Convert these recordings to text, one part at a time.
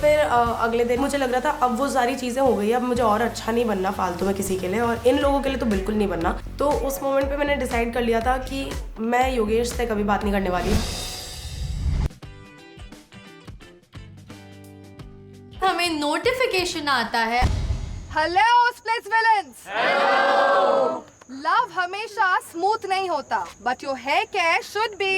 फिर अगले दिन मुझे लग रहा था अब वो सारी चीज़ें हो गई, अब मुझे और अच्छा नहीं बनना फालतू में किसी के लिए, और इन लोगों के लिए तो बिल्कुल नहीं बनना। तो उस मोमेंट पे मैंने डिसाइड कर लिया था कि मैं योगेश से कभी बात नहीं करने वाली। हमें नोटिफिकेशन आता है, hello splits villains. Hello. Love हमेशा स्मूथ नहीं होता, but your hair care should be.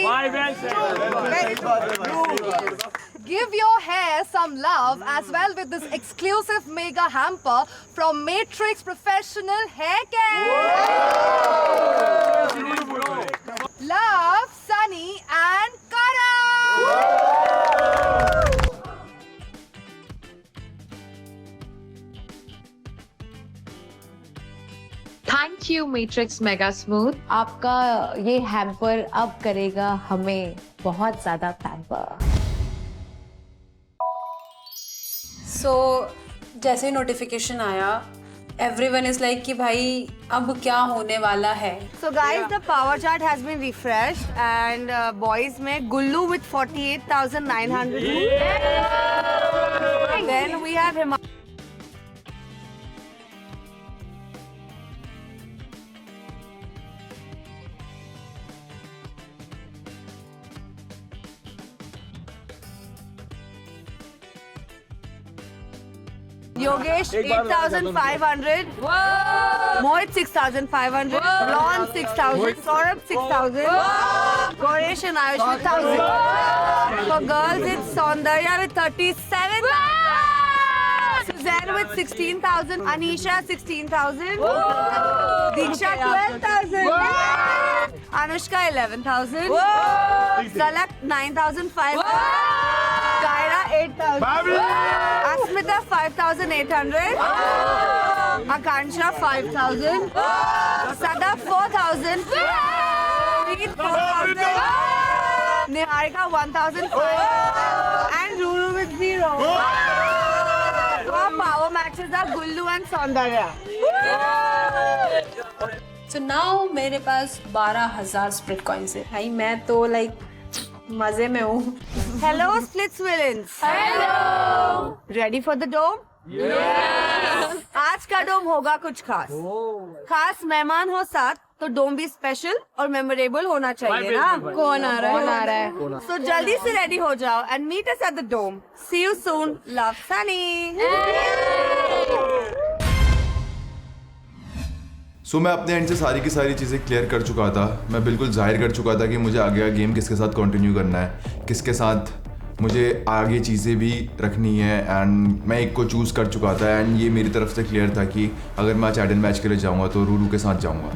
Give your hair some love as well with this exclusive mega hamper from Matrix Professional Hair Care. Love, Sunny and Karan. Thank you matrix mega smooth. आपका ये hamper अब करेगा हमें बहुत ज्यादा pamper. सो जैसे notification आया, everyone is like कि भाई अब क्या होने वाला है। So guys, the power chart has been refreshed and boys में Gullu with 48,900. Then we have Hima. Yogesh 8,500. Mohit 6,500. Ron 6,000. Saurabh 6,000. Ganesh and Ayush with 1,000. For girls, it's Saundarya with 37. Suzanne with 16,000. Anisha 16,000. Diksha 12,000. Anushka 11,000. Zalak 9,500. Kaira 8,000. Asmita 5,800. Akansha 5,000. Sada 4,000. Preet 4,000. Niharika 1,500. And Ruru with 0. Our power matches are Gullu and Saundarya. So now मेरे पास 12,000 split coins है। भाई मैं तो like मजे में हूँ। Hello, Splits Villains. Hello. Ready for the dome? Yes. आज का डोम होगा कुछ खास। खास मेहमान हो साथ तो डोम भी स्पेशल और मेमोरेबल होना चाहिए ना। कौन आ रहा है? So जल्दी से रेडी हो जाओ and meet us at the dome. See you soon. Love, Sunny. सो मैं अपने एंड से सारी की सारी चीज़ें क्लियर कर चुका था। मैं बिल्कुल जाहिर कर चुका था कि मुझे आगे गेम किसके साथ कंटिन्यू करना है, किसके साथ मुझे आगे चीज़ें भी रखनी है, एंड मैं एक को चूज़ कर चुका था। एंड ये मेरी तरफ से क्लियर था कि अगर मैं चैडल मैच के लिए जाऊँगा तो रूरू के साथ जाऊँगा।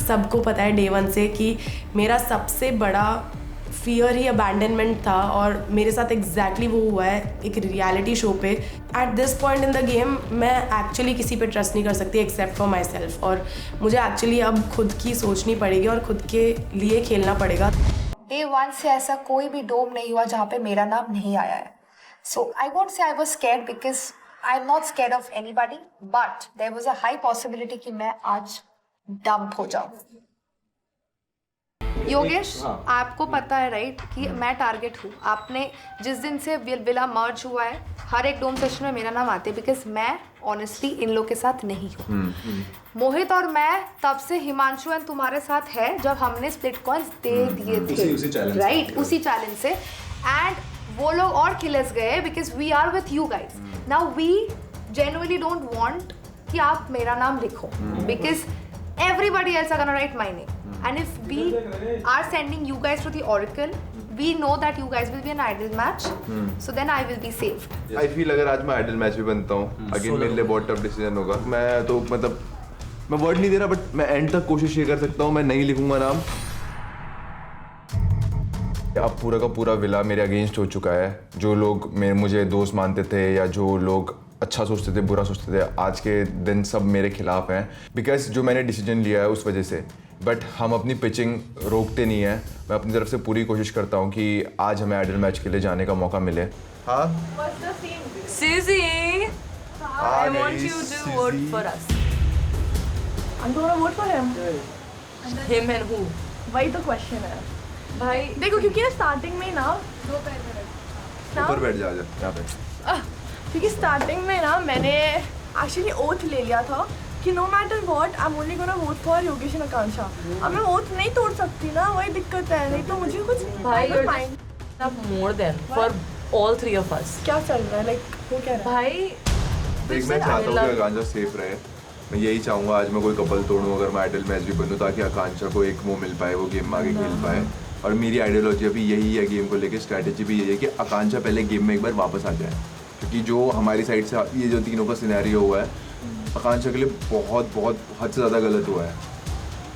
सबको पता है डे वन से कि मेरा सबसे बड़ा फियर ही अबैंडनमेंट था, और मेरे साथ एग्जैक्टली वो हुआ है एक रियलिटी शो पे। At this point in the game मैं एक्चुअली किसी पे ट्रस्ट नहीं कर सकती एक्सेप्ट फॉर माई सेल्फ, और मुझे एक्चुअली अब खुद की सोचनी पड़ेगी और खुद के लिए खेलना पड़ेगा। डे वन से ऐसा कोई भी डोम नहीं हुआ जहाँ पे मेरा नाम नहीं आया है। सो I won't say I was scared because I am not scared of anybody, but there was a high possibility कि मैं आज डंप हो जाऊँ। योगेश, आपको पता है राइट कि मैं टारगेट हूँ। आपने जिस दिन से विला मर्ज हुआ है हर एक डोम सेशन में मेरा नाम आते हैं, बिकॉज मैं ऑनेस्टली इन लोग के साथ नहीं हूँ। मोहित और मैं तब से हिमांशु एंड तुम्हारे साथ है जब हमने स्प्लिट कॉइन्स दे दिए थे, राइट? उसी चैलेंज से। एंड वो लोग और खिलस गए because we are with you guys. Now we genuinely don't want कि आप मेरा नाम लिखो, because everybody else are gonna write my name, and if we are sending you guys to the oracle, we know that you guys will be an idol match, so then I will be saved. I feel अगर आज मैं idol match भी बनता हूँ again मेरे लिए बहुत tough decision होगा। मैं तो मतलब मैं वर्ड नहीं दे रहा, बट मैं एंड तक कोशिश ये कर सकता हूँ, मैं नहीं लिखूंगा नाम। अब पूरा का पूरा विला मेरे अगेंस्ट हो चुका है। जो लोग मुझे दोस्त मानते थे या जो लोग अच्छा सोचते थे, बुरा सोचते थे, आज के दिन सब मेरे खिलाफ हैं, बिकॉज जो मैंने डिसीजन लिया है उस वजह से। बट हम अपनी पिचिंग रोकते नहीं हैं। मैं अपनी तरफ से पूरी कोशिश करता हूँ कि आज हमें आइडल मैच के लिए जाने का मौका मिले। हाँ Suzy, I want you to vote for us. I'm gonna vote for him. Him and who? वही तो क्वेश्चन है भाई। देखो क्योंकि ना स्टार्टिंग में ना ऊपर बैठ जा यहाँ पे। क्योंकि स्टार्टिंग में ना मैंने एक्चुअली ओथ ले लिया था कि no matter what I am only gonna vote for Yogesh and Akanksha. अब मैं ओथ नहीं तोड़ सकती ना, वही दिक्कत है। नहीं तो मुझे कुछ mind more than for all three of us. क्या चल रहा है, लाइक वो क्या रहा है भाई देख मैं चाहता हूँ कि आकांक्षा सेफ रहे। मैं यही चाहूँगा आज मैं कोई कपल तोड़ूँ अगर मैं आइडल मैच भी बनूँ, ताकि आकांक्षा को एक वो मिल पाए, वो गेम में आगे खेल पाए। और मेरी आइडियोलॉजी अभी यही है गेम को लेके, स्ट्रैटेजी भी यही है कि आकांक्षा पहले गेम में एक बार वापस आ जाए, क्योंकि जो हमारी साइड से ये जो तीनों का सिनेरियो हुआ है आकांक्षा के लिए बहुत बहुत हद से ज़्यादा गलत हुआ है।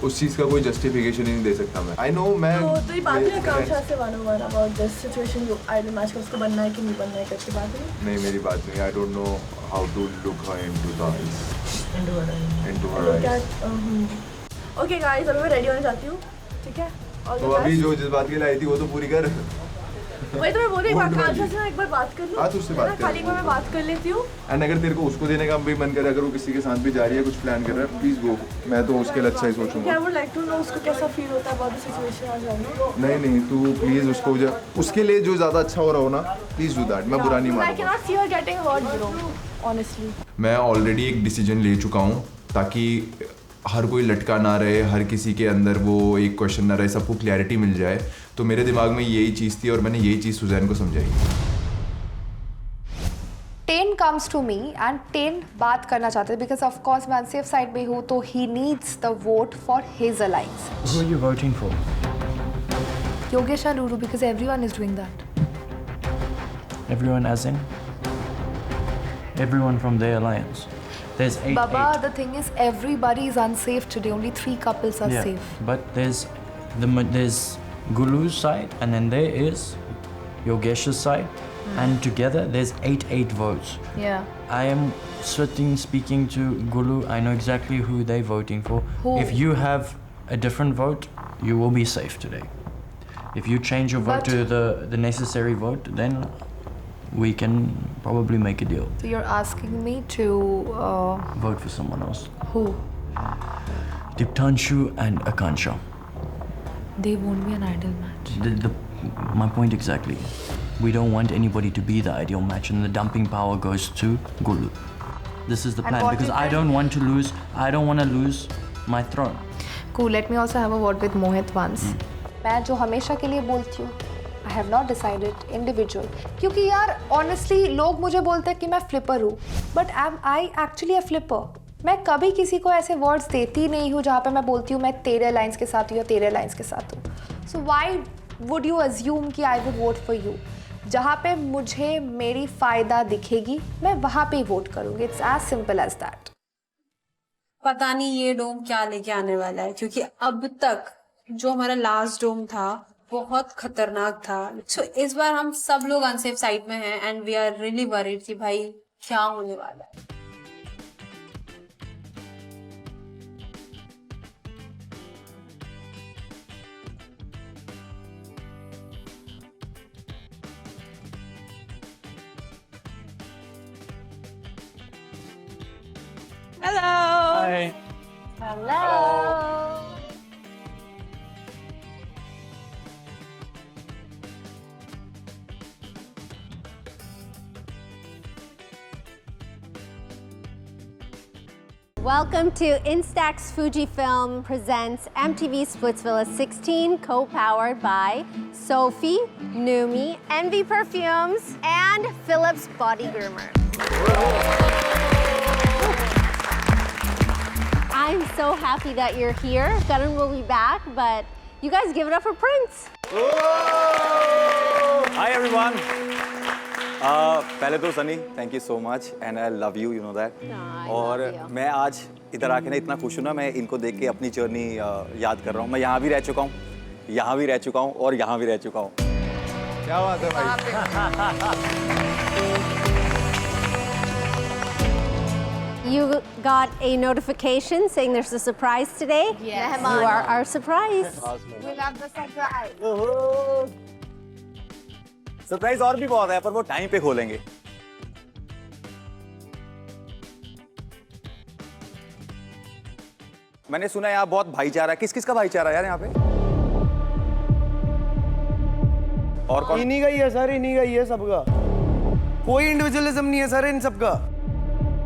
उस चीज़ का कोई जस्टिफिकेशन ही नहीं दे सकता मैं। आई नो मैं तो ये बात है आकांक्षा से 101 अबाउट दिस सिचुएशन, जो आइडल मैच का उसको बनना है कि नहीं बनना है करके बात है। नहीं मेरी बात नहीं। I don't know how to look her into the eyes, into her eyes. Okay guys, अभी मैं रेडी होने जाती हूँ, ठीक है? और तो अभी जो जिस बात के लिए आई थी वो तो पूरी कर। वही तो मैं बोल रही हूँ, आकांक्षा से एक बार बात कर लूँ। हाँ तो उससे बात कर, खाली मैं बात कर लेती हूँ। एंड अगर तेरे को उसको देने का भी मन करे, अगर वो किसी के साथ भी जा रही है, कुछ प्लान कर रहा है, प्लीज गो। मैं तो उसके लिए अच्छा ही सोचूंगा। I would like to know उसको कैसा फील होता है अबाउट द सिचुएशन आज जानो। नहीं तू प्लीज उसको उसके लिए जो ज्यादा अच्छा हो रहा हो ना, प्लीज डू दैट। मैं बुरा नहीं आई मानूंगा। Can not see her getting hurt bro, honestly. मैं ऑलरेडी एक डिसीजन ले चुका हूँ, ताकि हर कोई लटका ना रहे, हर किसी के अंदर वो एक क्वेश्चन ना रहे, सबको क्लैरिटी मिल जाए। तो मेरे दिमाग में यही चीज़ थी और मैंने यही चीज़ सुजैन को समझाई। Ten comes to me and ten बात करना चाहते हैं बिकॉज ऑफ कोर्स मैं अनसेफ साइड में हूँ, तो he needs the vote for his alliance. Who are you voting for? Yogesh and Ruru because everyone is doing that. Everyone as in? Everyone from their alliance. There's eight. Baba, the thing is everybody is unsafe today. Only 3 couples are Yeah, safe. but there's Gulu's side, and then there is Yogesh's side, and together there's 8 votes. Yeah. I am speaking to Gulu. I know exactly who they're voting for. Who? If you have a different vote, you will be safe today. If you change your vote But- to the necessary vote, then we can probably make a deal. So you're asking me to Vote for someone else. who? Diptanshu and Akansha. They won't be an ideal match. My point exactly. We don't want anybody to be the ideal match, and the dumping power goes to Gulu. This is the And plan what because is I that? don't want to lose. I don't want to lose my throne. Cool. Let me also have a word with Mohit once. मैं जो हमेशा के लिए बोलती हूँ, I have not decided individual. क्योंकि यार honestly लोग मुझे बोलते हैं कि मैं फ्लिपर हूँ, but am I actually a flipper? मैं कभी किसी को ऐसे वर्ड्स देती नहीं हूँ जहाँ पे मैं बोलती हूँ मैं तेरे लाइन्स के साथ हूँ या तेरे लाइन्स के साथ हूँ। So why would you assume कि I would vote for you? जहाँ पे मुझे मेरी फ़ायदा दिखेगी मैं वहाँ पे ही वोट करूँगी। It's as simple as that. पता नहीं ये डोम क्या लेके आने वाला है, क्योंकि अब तक जो हमारा लास्ट डोम था बहुत खतरनाक था। सो इस बार हम सब लोग अनसेफ साइड में हैं and we are really worried कि भाई क्या होने वाला है। Hi. Welcome to Instax Fujifilm presents MTV Splitsvilla 16, co-powered by Sophie, Numi, Envy Perfumes, and Philips Body Groomer. I'm so happy that you're here. Gunnar will be back, but you guys give it up for Prince. Hi everyone. पहले तो Sunny, thank you so much and I love you, you know that. और मैं आज इधर आके ना इतना खुश हूँ ना, मैं इनको देख के अपनी जर्नी याद कर रहा हूँ। मैं यहाँ भी रह चुका हूँ, यहाँ भी रह चुका हूँ और यहाँ भी रह चुका हूँ। क्या बात है भाई। You got a notification saying there's a surprise today. Yes. You are our surprise. We love the surprise. Surprise और भी बहुत है, पर वो टाइम पे खोलेंगे। मैंने सुना यहाँ बहुत भाईचारा है। किस किस का भाईचारा है यार यहाँ पे? और कौन? इन्हीं का ही है सर, इन्हीं का ही है सबका। कोई इंडिविजुअलिज्म नहीं है सर इन सबका।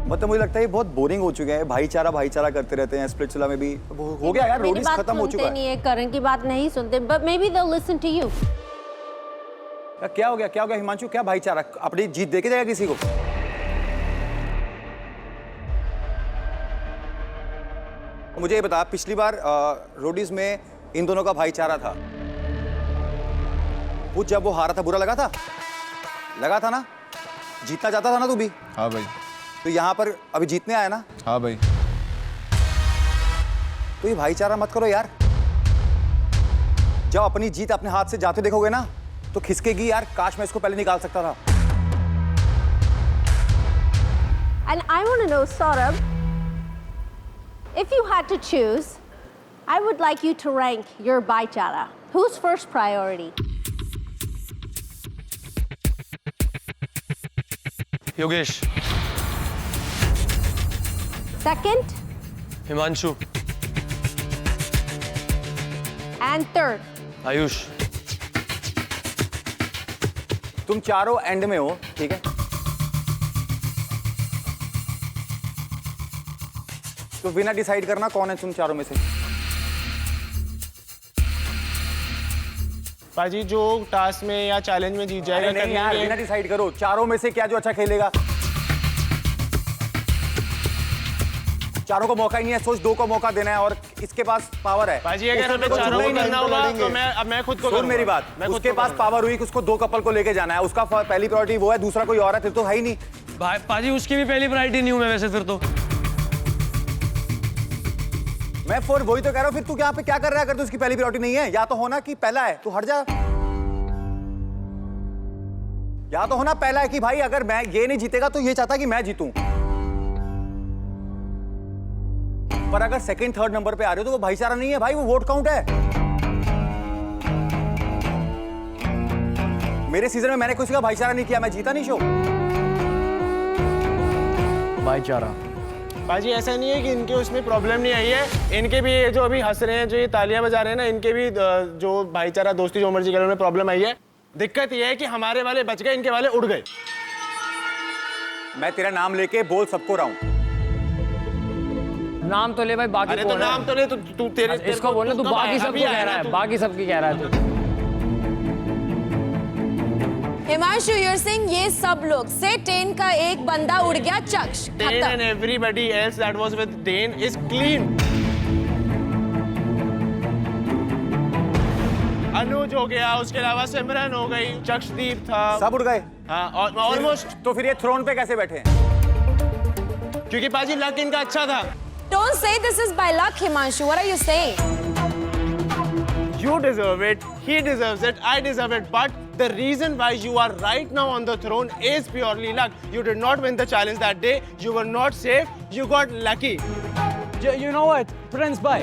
मतलब मुझे लगता है ये बहुत बोरिंग हो चुका है, भाईचारा करते रहते हैं। स्प्लिट्सविला में भी हो गया यार, रोडीज खत्म हो चुका है। नहीं है, करण की बात नहीं सुनते, but maybe they listen to you. क्या हो गया हिमांशु, क्या भाईचारा? अपनी जीत देके जाएगा किसी को? मुझे ये बता, पिछली बार रोडीज में इन दोनों का भाईचारा था, वो जब वो हारा था बुरा लगा था ना? जीतना चाहता था ना तू भी? हाँ भाई। तो यहाँ पर अभी जीतने आया ना? हाँ भाई। तो ये भाईचारा मत करो यार। जब अपनी जीत अपने हाथ से जाते देखोगे ना तो खिसकेगी यार, काश मैं इसको पहले निकाल सकता था। And I want to know, Saurabh, if you had to choose, I would like you to rank your bhaichara. Who's first priority? Yogesh. Second? Himanshu. And third? Ayush. तुम चारों एंड में हो, ठीक है? तो विनर डिसाइड करना कौन है तुम चारों में से। पाजी जो टास्क में या चैलेंज में जीत जाएगा, नहीं यार, विनर डिसाइड करो चारों में से क्या जो अच्छा खेलेगा। चारों को मौका ही नहीं है, सोच दो को मौका देना है और इसके पास पावर है। पाजी अगर हमें चारों को करना होगा तो मैं खुद को सुन मेरी बात, उसके पास पावर हुई कि उसको दो कपल को लेके जाना है, उसका पहली प्रायोरिटी वो है, दूसरा कोई और है तो है ही नहीं। पाजी उसकी भी पहली प्रायोरिटी नहीं हूं मैं वैसे फिर तो। मैं फिर वही तो कह रहा हूं, फिर तू यहाँ पे क्या कर रहा है अगर तू उसकी पहली प्रायोरिटी नहीं है? या तो होना कि पहला है, तू हट जा। या तो होना पहला है कि भाई अगर मैं ये नहीं जीतेगा तो ये चाहता कि मैं जीतूं। पर अगर सेकंड थर्ड नंबर पे आ रहे हो तो वो भाईचारा नहीं है भाई, वो वोट काउंट है। मेरे सीजन में मैंने किसी का भाईचारा नहीं किया, मैं जीता नहीं शो। भाईचारा पाजी ऐसा नहीं है कि इनके उसमें प्रॉब्लम नहीं आई है, इनके भी जो अभी हंस रहे हैं, जो ये तालियां बजा रहे हैं ना, इनके भी जो भाईचारा दोस्ती जो मर्जी करो में प्रॉब्लम आई है। दिक्कत ये है कि हमारे वाले बच गए, इनके वाले उड़ गए। मैं तेरा नाम लेके बोल सबको रहा हूं। नाम तो ले भाई, बाकी अरे तो नाम तो ले, तू तेरे इसको बोलना, तू बाकी सबकी कह रहा है, बाकी सबकी कह रहा है तू। हिमांशु, you're saying ये सब लोग से टेन का एक बंदा उड़ गया, चक्ष Dane and everybody else that was with Dane is clean. अनुज हो गया, उसके अलावा सिमरन हो गई, चक्षदीप था, सब उड़ गए। हाँ, और ऑलमोस्ट। तो फिर ये थ्रोन पे कैसे बैठे हैं? क्योंकि पाजी लक इनका अच्छा था। Don't say this is by luck, Himanshu. What are you saying? You deserve it, he deserves it, I deserve it, but the reason why you are right now on the throne is purely luck. You did not win the challenge that day, you were not safe, you got lucky. You know what, Prince Bhai?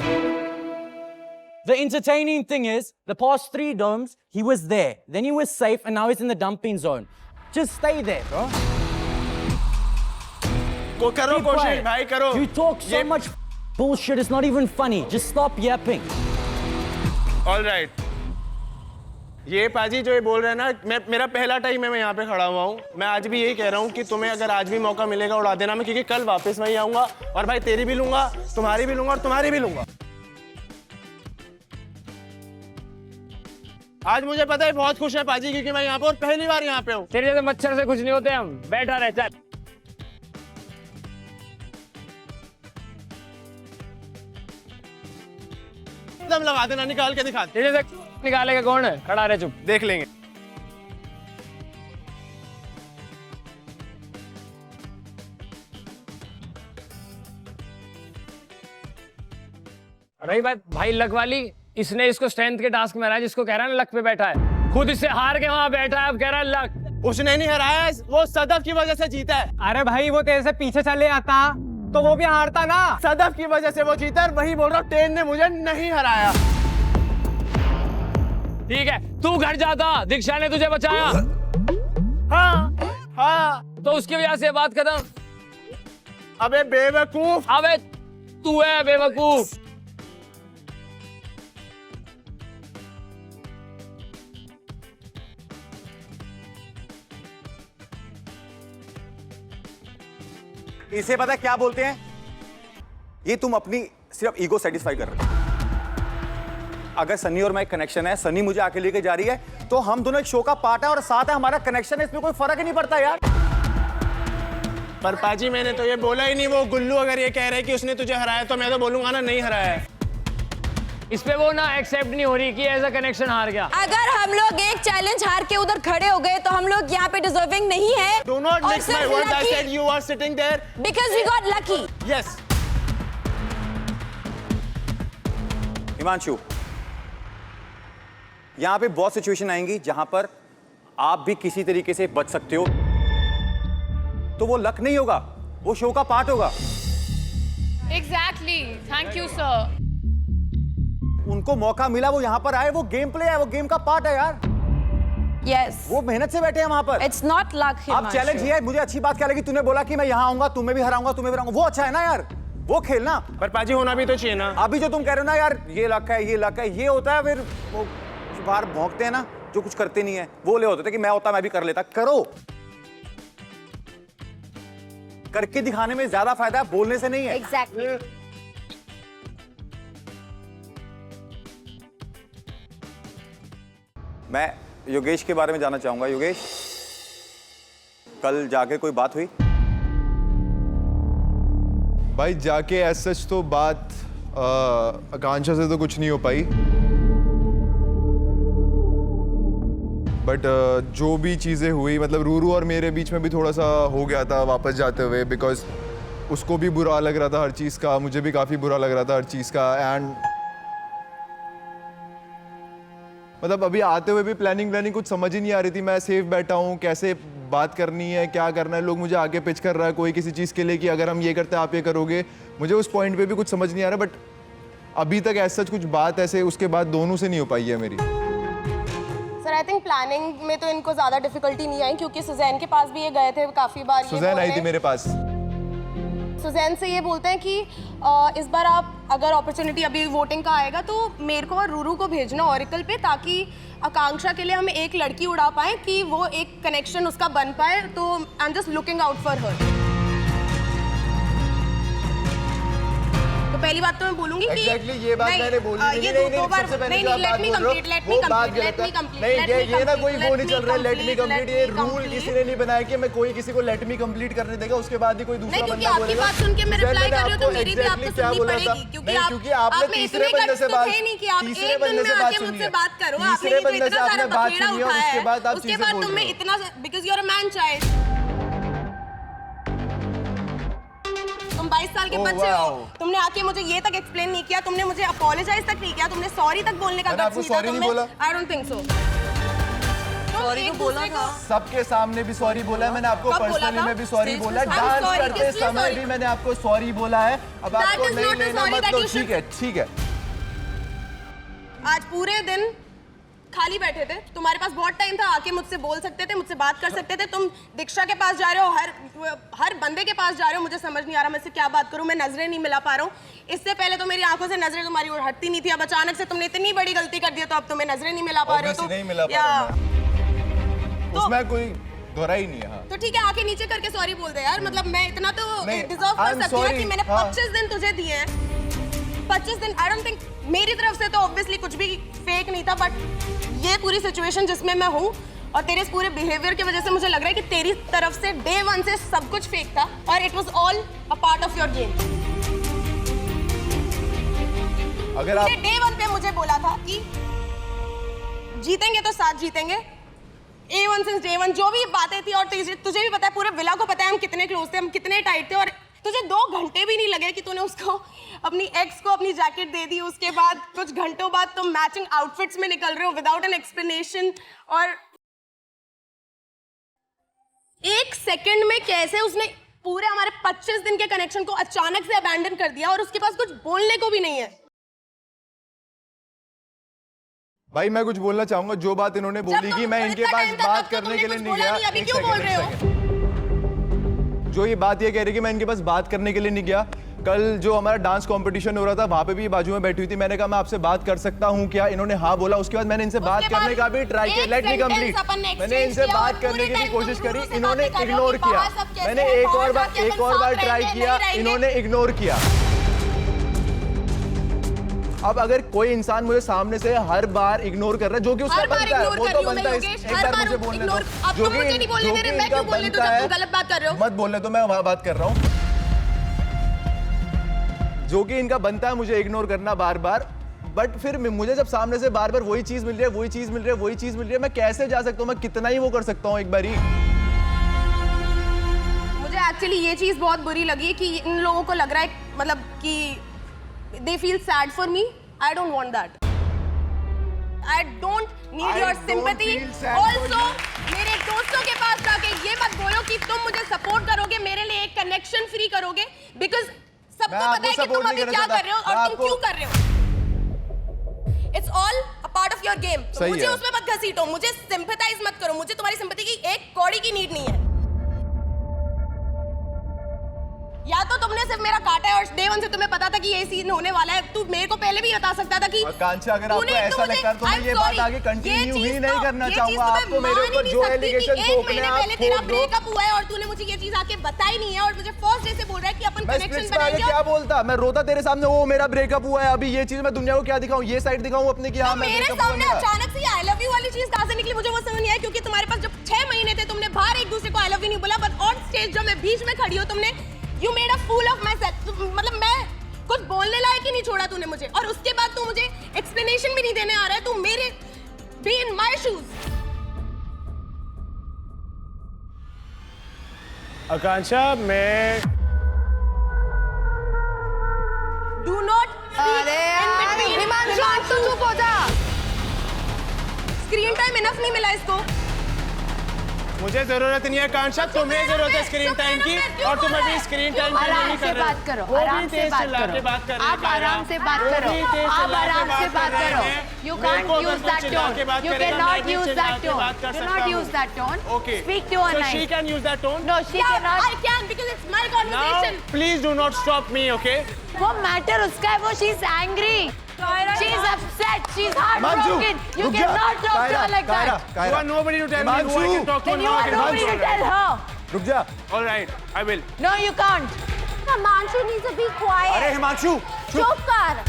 The entertaining thing is, the past 3 domes, he was there. Then he was safe, and now he's in the dumping zone. Just stay there, bro. Go karo koshish, bhai karo. You talk so much bullshit, it's not even funny. Just stop yapping. All right. ये पाजी जो ये बोल रहे हैं ना, मेरा पहला टाइम है मैं यहाँ पे खड़ा हुआ हूँ। मैं आज भी यही कह रहा हूँ कि तुम्हें अगर आज भी मौका मिलेगा उड़ा देना, मैं क्योंकि कल वापस मैं ही आऊँगा और भाई तेरी भी लूंगा, तुम्हारी भी लूंगा और तुम्हारी भी लूंगा। आज मुझे पता है बहुत खुश है पाजी, क्योंकि मैं यहाँ पे और पहली बार यहाँ पे हूँ। तेरे जैसे मच्छर से कुछ नहीं होते हम, बैठा रहे चल। दम लगा देना, निकाल के दिखा दे। तेरे जैसे निकालेगा कौन है? खड़ा रहे चुप। देख लेंगे। रही बात भाई लक वाली, इसने इसको स्ट्रेंथ के टास्क में हराया, जिसको कह रहा है ना लक पे बैठा है, खुद इससे हार के वहां बैठा है, अब कह रहा है लक। उसने नहीं हराया, वो सदफ की वजह से जीता है। अरे भाई वो तेरे से पीछे चले आता तो वो भी हारता ना। सदफ की वजह से वो जीता, वही बोल रहा हूँ, टेन ने मुझे नहीं हराया। ठीक है, तू घर जाता, दीक्षा ने तुझे बचाया। हाँ, तो उसकी वजह से बात खत्म। अबे बेवकूफ, अबे तू है बेवकूफ। इसे पता है क्या बोलते हैं? ये तुम अपनी सिर्फ ईगो सेटिस्फाई कर रहे हो। अगर सनी और मैं कनेक्शन है, सनी मुझे आके लेके जा रही है, तो हम दोनों एक शो का पार्ट है और साथ है हमारा कनेक्शन है, इसमें कोई फर्क ही नहीं पड़ता यार। पर पाजी मैंने तो ये बोला ही नहीं। वो गुल्लू अगर ये कह रहे हैं कि उसने तुझे हराया तो मैं तो बोलूंगा ना नहीं हराया है। इस पे वो ना एक्सेप्ट नहीं हो रही कि ऐसा कनेक्शन हार गया। अगर हम लोग एक चैलेंज हार के उधर खड़े हो गए तो हम लोग यहाँ पे डिजर्विंग नहीं है। Do not mix my words. I said you are sitting there because we got lucky. Yes. Himanshu, यहाँ पे बहुत सिचुएशन आएंगी जहां पर आप भी किसी तरीके से बच सकते हो, तो वो लक नहीं होगा, वो शो का पार्ट होगा। Exactly. Thank you, sir. उनको मौका मिला, वो यहाँ पर आए, वो गेम प्ले है, वो गेम का पार्ट है यार। Yes. वो मेहनत से बैठे हैं वहां पर। It's not luck, अब चैलेंज ये है, मुझे अच्छी बात क्या लगी, तूने बोला कि मैं यहाँ आऊंगा, तुम्हें भी हराऊंगा, तुम्हें भी हराऊंगा, वो अच्छा है ना यार, वो खेलना। पर पाजी होना भी तो चाहिए ना। अभी जो तुम कह रहे हो ना यार, ये लक है, ये लक है, ये होता है, फिर वो बाहर भौंकते हैं ना जो कुछ करते नहीं है, वो ले होते थे कि मैं होता मैं भी कर लेता। करो, करके दिखाने में ज्यादा फायदा है, बोलने से नहीं है। Exactly. मैं योगेश के बारे में जानना चाहूंगा। योगेश, कल जाके कोई बात हुई? भाई जाके एज सच तो बात आकांक्षा से तो कुछ नहीं हो पाई, बट जो भी चीज़ें हुई, मतलब रूरू और मेरे बीच में भी थोड़ा सा हो गया था वापस जाते हुए, बिकॉज उसको भी बुरा लग रहा था हर चीज़ का, मुझे भी काफ़ी बुरा लग रहा था हर चीज़ का। एंड मतलब अभी आते हुए भी प्लानिंग कुछ समझ ही नहीं आ रही थी। मैं सेफ बैठा हूँ, कैसे बात करनी है, क्या करना है, लोग मुझे आगे पिच कर रहा है कोई किसी चीज़ के लिए कि अगर हम ये करते हैं आप ये करोगे, मुझे उस पॉइंट पे भी कुछ समझ नहीं आ रहा। बट अभी तक ऐसा कुछ बात ऐसे उसके बाद दोनों से नहीं हो पाई है मेरी। सर आई थिंक प्लानिंग में तो इनको ज़्यादा डिफिकल्टी नहीं आई, क्योंकि सुजैन के पास भी ये गए थे काफ़ी बार। सुजैन आई थी मेरे पास। सुजैन से ये बोलते हैं कि इस बार आप अगर अपॉर्चुनिटी अभी वोटिंग का आएगा तो मेरे को और रूरू को भेजना ऑरिकल पे, ताकि आकांक्षा के लिए हम एक लड़की उड़ा पाए कि वो एक कनेक्शन उसका बन पाए। तो I am just looking out for her. तो पहली बात तो मैं बोलूंगी कि Exactly, ये बात मैंने बोली नहीं। ये दो बार नहीं, let me complete, let me complete. नहीं, ये ना कोई वो नहीं चल रहा है, लेट मी कंप्लीट। ये रूल किसी ने नहीं बनाया कि मैं कोई किसी को लेट मी कंप्लीट करने देगा, उसके बाद ही कोई दूसरा बंदा बोलेगा। आपकी बात सुन के मैं रिप्लाई कर रही हूं तो मेरी भी आपको सुननी पड़ेगी, क्योंकि आपने तीसरे बंदे से बात नहीं कि आप एक दिन में आके मुझसे बात करो। आपने तो इतना सारा बखेड़ा उठाया है, उसके बाद तुम में इतना, because you are a man child. 22 साल के बच्चे हो, तुमने आके मुझे ये तक एक्सप्लेन नहीं किया, तुमने मुझे अपोलोजाइज तक नहीं किया, तुमने सॉरी तक बोलने का गट्स नहीं था तुम्हें। I don't think so. Sorry तो बोला था, सबके सामने भी सॉरी बोला है मैंने आपको, पर्सनली में भी सॉरी बोला है, डांस करते समय भी मैंने आपको सॉरी बोला है। अब आपको नहीं लेना मत लो, ठीक है ठीक है। आज पूरे दिन खाली बैठे थे, तुम्हारे पास बहुत टाइम था, आके मुझसे बोल सकते थे, मुझसे बात कर सकते थे। तुम दीक्षा के पास जा रहे हो, हर बंदे के पास जा रहे हो, मुझे समझ नहीं आ रहा मैं इससे क्या बात करूं, मैं नजरें नहीं मिला पा रहा हूं। इससे पहले तो मेरी आंखों से नजरें तुम्हारी ओर हटती नहीं थी, अब अचानक से तुमने इतनी बड़ी गलती कर दी तो अब तुम्हें नजरें नहीं मिला पा रहे हो। तो नहीं मिला पा रहा मैं, उसमें कोई दोहरा ही नहीं है। तो ठीक है, आके नीचे करके सॉरी बोल दे यार, मतलब मैं इतना तो डिजर्व कर सकती हूं कि मैंने 25 दिन तुझे दिए हैं, 25 दिन। आई डोंट थिंक मेरी तरफ से तो ऑब्वियसली कुछ भी फेक नहीं था, बट ये पूरी सिचुएशन जिसमें मैं हूँ और तेरे इस पूरे बिहेवियर की वजह से मुझे लग रहा है कि तेरी तरफ से डे 1 से सब कुछ फेक था और it was all a part of your game. अगर आप डे 1 पे मुझे बोला था कि जीतेंगे तो साथ जीतेंगे, A1 सिंस डे 1 जो भी बातें थी, और तुझे भी पता है, पूरे विला को पता है हम कितने क्लोज थे, हम कितने टाइट थे, और तुझे 2 घंटे भी नहीं लगे कि तूने उसको अपनी एक्स को अपनी जैकेट दे दी। उसके बाद कुछ घंटों बाद तुम मैचिंग आउटफिट्स में निकल रहे हो विदाउट एन एक्सप्लेनेशन, और 1 सेकंड में कैसे उसने पूरे हमारे 25 दिन के कनेक्शन को अचानक से अबैंडन कर दिया, और उसके पास कुछ बोलने को भी नहीं है। भाई मैं कुछ बोलना चाहूंगा, जो बात इन्होंने बोली कि मैं इनके पास बात करने के लिए नहीं गया। अभी क्यों बोल रहे हो? जो ये बात ये कह रही कि मैं इनके पास बात करने के लिए नहीं गया, कल जो हमारा डांस कंपटीशन हो रहा था वहां पे भी बाजू में बैठी हुई थी, मैंने कहा मैं आपसे बात कर सकता हूं क्या, इन्होंने हाँ बोला, उसके बाद मैंने इनसे बात करने का भी ट्राई किया, लेट मी कंप्लीट, मैंने इनसे बात करने की भी कोशिश करी, इन्होंने इग्नोर किया, मैंने एक और बार ट्राई किया, इन्होंने इग्नोर किया। अब अगर कोई इंसान मुझे सामने से हर बार इग्नोर कर रहा है, जो कि उसका बनता है, वो तो बनता है, एक बार मुझे बोलने दो, जो कि इनका बनता है, मत बोलने दो, मैं वहां बात कर रहा हूँ, जो कि इनका बनता है मुझे इग्नोर करना बार बार, बट फिर मुझे जब सामने से बार बार वही चीज मिल रही है, वही चीज मिल रही है, मैं कैसे जा सकता हूँ, मैं कितना ही वो कर सकता हूँ एक बार ही। मुझे एक्चुअली ये चीज बहुत बुरी लगी कि इन लोगों को लग रहा है मतलब कि they feel sad for me. I don't want that. I don't need your sympathy. Also, मेरे दोस्तों के पास जाके ये मत बोलो कि तुम मुझे सपोर्ट करोगे, मेरे लिए एक कनेक्शन फ्री करोगे, because सबको पता है कि तुम अभी क्या कर रहे हो और तुम क्यों कर रहे हो। It's all a part of your game. तो मुझे उसमें मत घसीटो, मुझे sympathize मत करो, मुझे तुम्हारी sympathy की एक कौड़ी की नीड नहीं है। या तो तुमने सिर्फ मेरा काटा है और डे वन से तुम्हें पता था कि ये सीन होने वाला है, तू मेरे को पहले भी बता सकता था कि आकांक्षा, अगर आपको ऐसा लगता है तो मैं ये बात आगे कंटिन्यू ही नहीं करना चाहूंगा, आपको मेरे ऊपर जो एलिगेशन थोपने हैं आप तेरा ब्रेकअप हुआ है और तूने मुझे ये चीज आके बताई नहीं है और मुझे फर्स्ट डे से बोल रहा है कि अपन कनेक्शन बनाएंगे। क्या बोलता, मैं रोता तेरे सामने, वो मेरा ब्रेकअप हुआ है, अभी ये चीज मैं दुनिया को क्या दिखाऊं, ये साइड दिखाऊं अपने की, हां मैं मेरे सामने अचानक से आई लव यू वाली चीज कहां से निकली, मुझे वो समझ नहीं आया, क्योंकि तुम्हारे पास जब 6 महीने थे तुमने बाहर एक दूसरे को आई लव यू नहीं बोला, बट ऑन स्टेज जब मैं बीच में खड़ी हूं तुमने You made a fool of myself. मतलब मैं कुछ बोलने लायक ही नहीं छोड़ा तूने मुझे, और उसके बाद तू मुझे एक्सप्लेनेशन भी नहीं देने आ रहा है, तू मेरे be in my shoes. आकांक्षा, मैं Do not speak in between. Himanshu, तू चुप हो जा। स्क्रीन टाइम इनफ नहीं मिला इसको। मुझे जरूरत नहीं है कांक्षा, तुम्हें जरूरत है स्क्रीन टाइम की, और तुम अभी स्क्रीन टाइम पे नहीं कर रहे। बात करो, वो आराम भी से तेज बात चिल्ला के बात कर रहे हैं, आप आराम से बात करो, आप आराम से बात करो। You can't use that tone. You cannot use that tone. Do not use that tone. Okay. Speak to her So nice. she can use that tone. No, she cannot. I can because it's my conversation. Now, please do not stop me, okay? वो matter उसका है, वो she's angry. She's upset. She's heartbroken. You cannot talk to her like that. You are nobody to tell me who I can talk to. Then you are nobody to tell her. रुक जा। All right, I will. No, you can't. Himanshu needs to be quiet. अरे हिमांशु, चुप कर।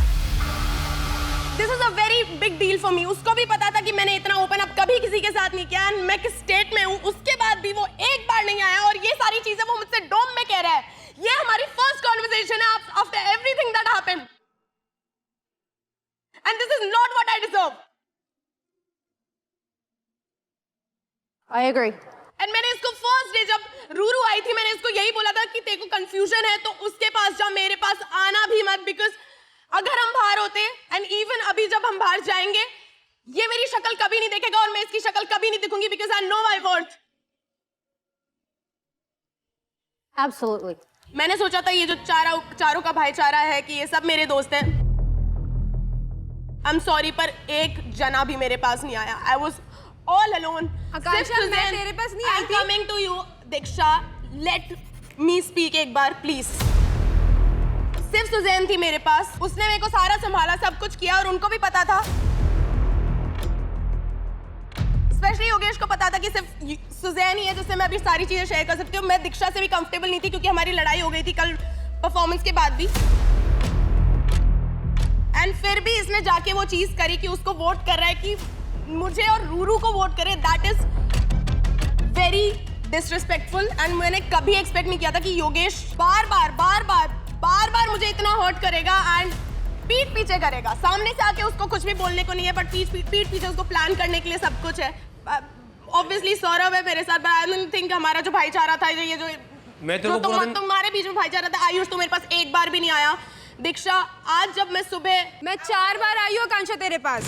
This is a very big deal for me. उसको भी पता था कि मैंने इतना ओपन अप कभी किसी के साथ नहीं किया, and मैं किस स्टेट में हूँ, उसके बाद भी वो एक बार नहीं आया, और ये सारी चीजें वो मुझसे डोम में कह रहा है। ये हमारी फर्स्ट कॉन्वर्सेशन है after everything that happened. And this is not what I deserve. I agree. And मैंने इसको फर्स्ट डे जब रूरू आई थी, मैंने इसको यही बोला था कि तेरे को कंफ्यूजन है तो उसके पास जा, मेरे पास आना भी मत, बिकॉज अगर हम बाहर होते एंड इवन अभी जब हम बाहर जाएंगे, ये मेरी शक्ल कभी नहीं देखेगा और मैं इसकी शक्ल कभी नहीं दिखूंगी, because I know my worth. Absolutely. मैंने सोचा था ये जो चारों का भाईचारा है कि ये सब मेरे दोस्त हैं। I'm sorry, पर एक जना भी मेरे पास नहीं आया। I was all alone. आकांक्षा, मैं तेरे पास नहीं आई थी। I'm coming to you, Diksha. Let me speak एक बार, please. सिर्फ सुजैन थी मेरे पास, उसने मेरे को सारा संभाला, सब कुछ किया, और उनको भी पता था, स्पेशली योगेश को पता था कि सिर्फ सुजैन ही है जिससे मैं अभी सारी चीजें शेयर कर सकती हूँ। मैं दीक्षा से भी कंफर्टेबल नहीं थी क्योंकि हमारी लड़ाई हो गई थी कल परफॉर्मेंस के बाद भी, एंड फिर भी इसने जाके वो चीज करी कि उसको वोट कर रहा है कि मुझे और रूरू को वोट करे। That is very disrespectful, and मैंने कभी एक्सपेक्ट नहीं किया था कि योगेश बार बार मुझे इतना हर्ट करेगा एंड पीठ पीछे करेगा। सामने से आके उसको कुछ भी बोलने को नहीं है, बट पीठ पीछे उसको प्लान करने के लिए सब कुछ है। ऑब्वियसली सौरभ है मेरे साथ, बट आई डोंट थिंक हमारा जो भाईचारा था, ये जो तुम्हारे बीच में भाईचारा था, आयुष तो मेरे पास एक बार भी नहीं आया। दीक्षा, आज जब मैं सुबह 4 बार आई हूँ आकांक्षा तेरे पास।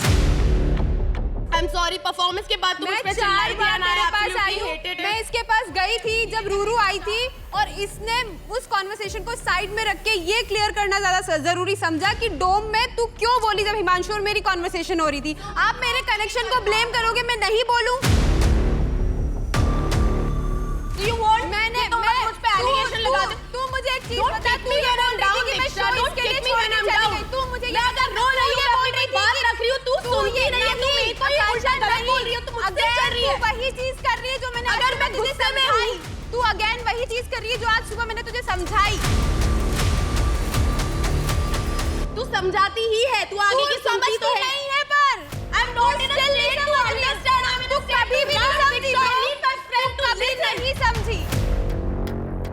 I'm sorry, परफॉर्मेंस के बाद तुम मुझ पे चिल्लाई थी, तेरे पास आई हूँ। मैं इसके पास गई थी जब रूरू आई थी, और इसने उस कॉन्वर्सेशन को साइड में रख के ये क्लियर करना ज्यादा जरूरी समझा कि डोम में तू क्यों बोली जब हिमांशु और मेरी कॉन्वर्सेशन हो रही थी। आप मेरे कनेक्शन को ब्लेम करोगे, मैं नहीं बोलूं। मैंने चीज बता, तू ये बोल रही थी कि मैं शो इसके लिए छोड़ने चली गई, तू मुझे ये अगर रो रही है, बोल रही बात रख रही हो, तू सुनती नहीं है, तू मेरे को ही उल्टा गलत बोल रही हो, तू मुझसे कर रही है, वही चीज कर रही है जो मैंने अगर मैं तुझे समझाई, तू अगेन वही चीज कर रही है जो आज सुबह मैंने तुझे समझाई। तू समझाती ही है, तू आगे की सुनती तो नहीं है, पर I am not in a state to understand. तू कभी भी नहीं समझी, कभी नहीं समझी,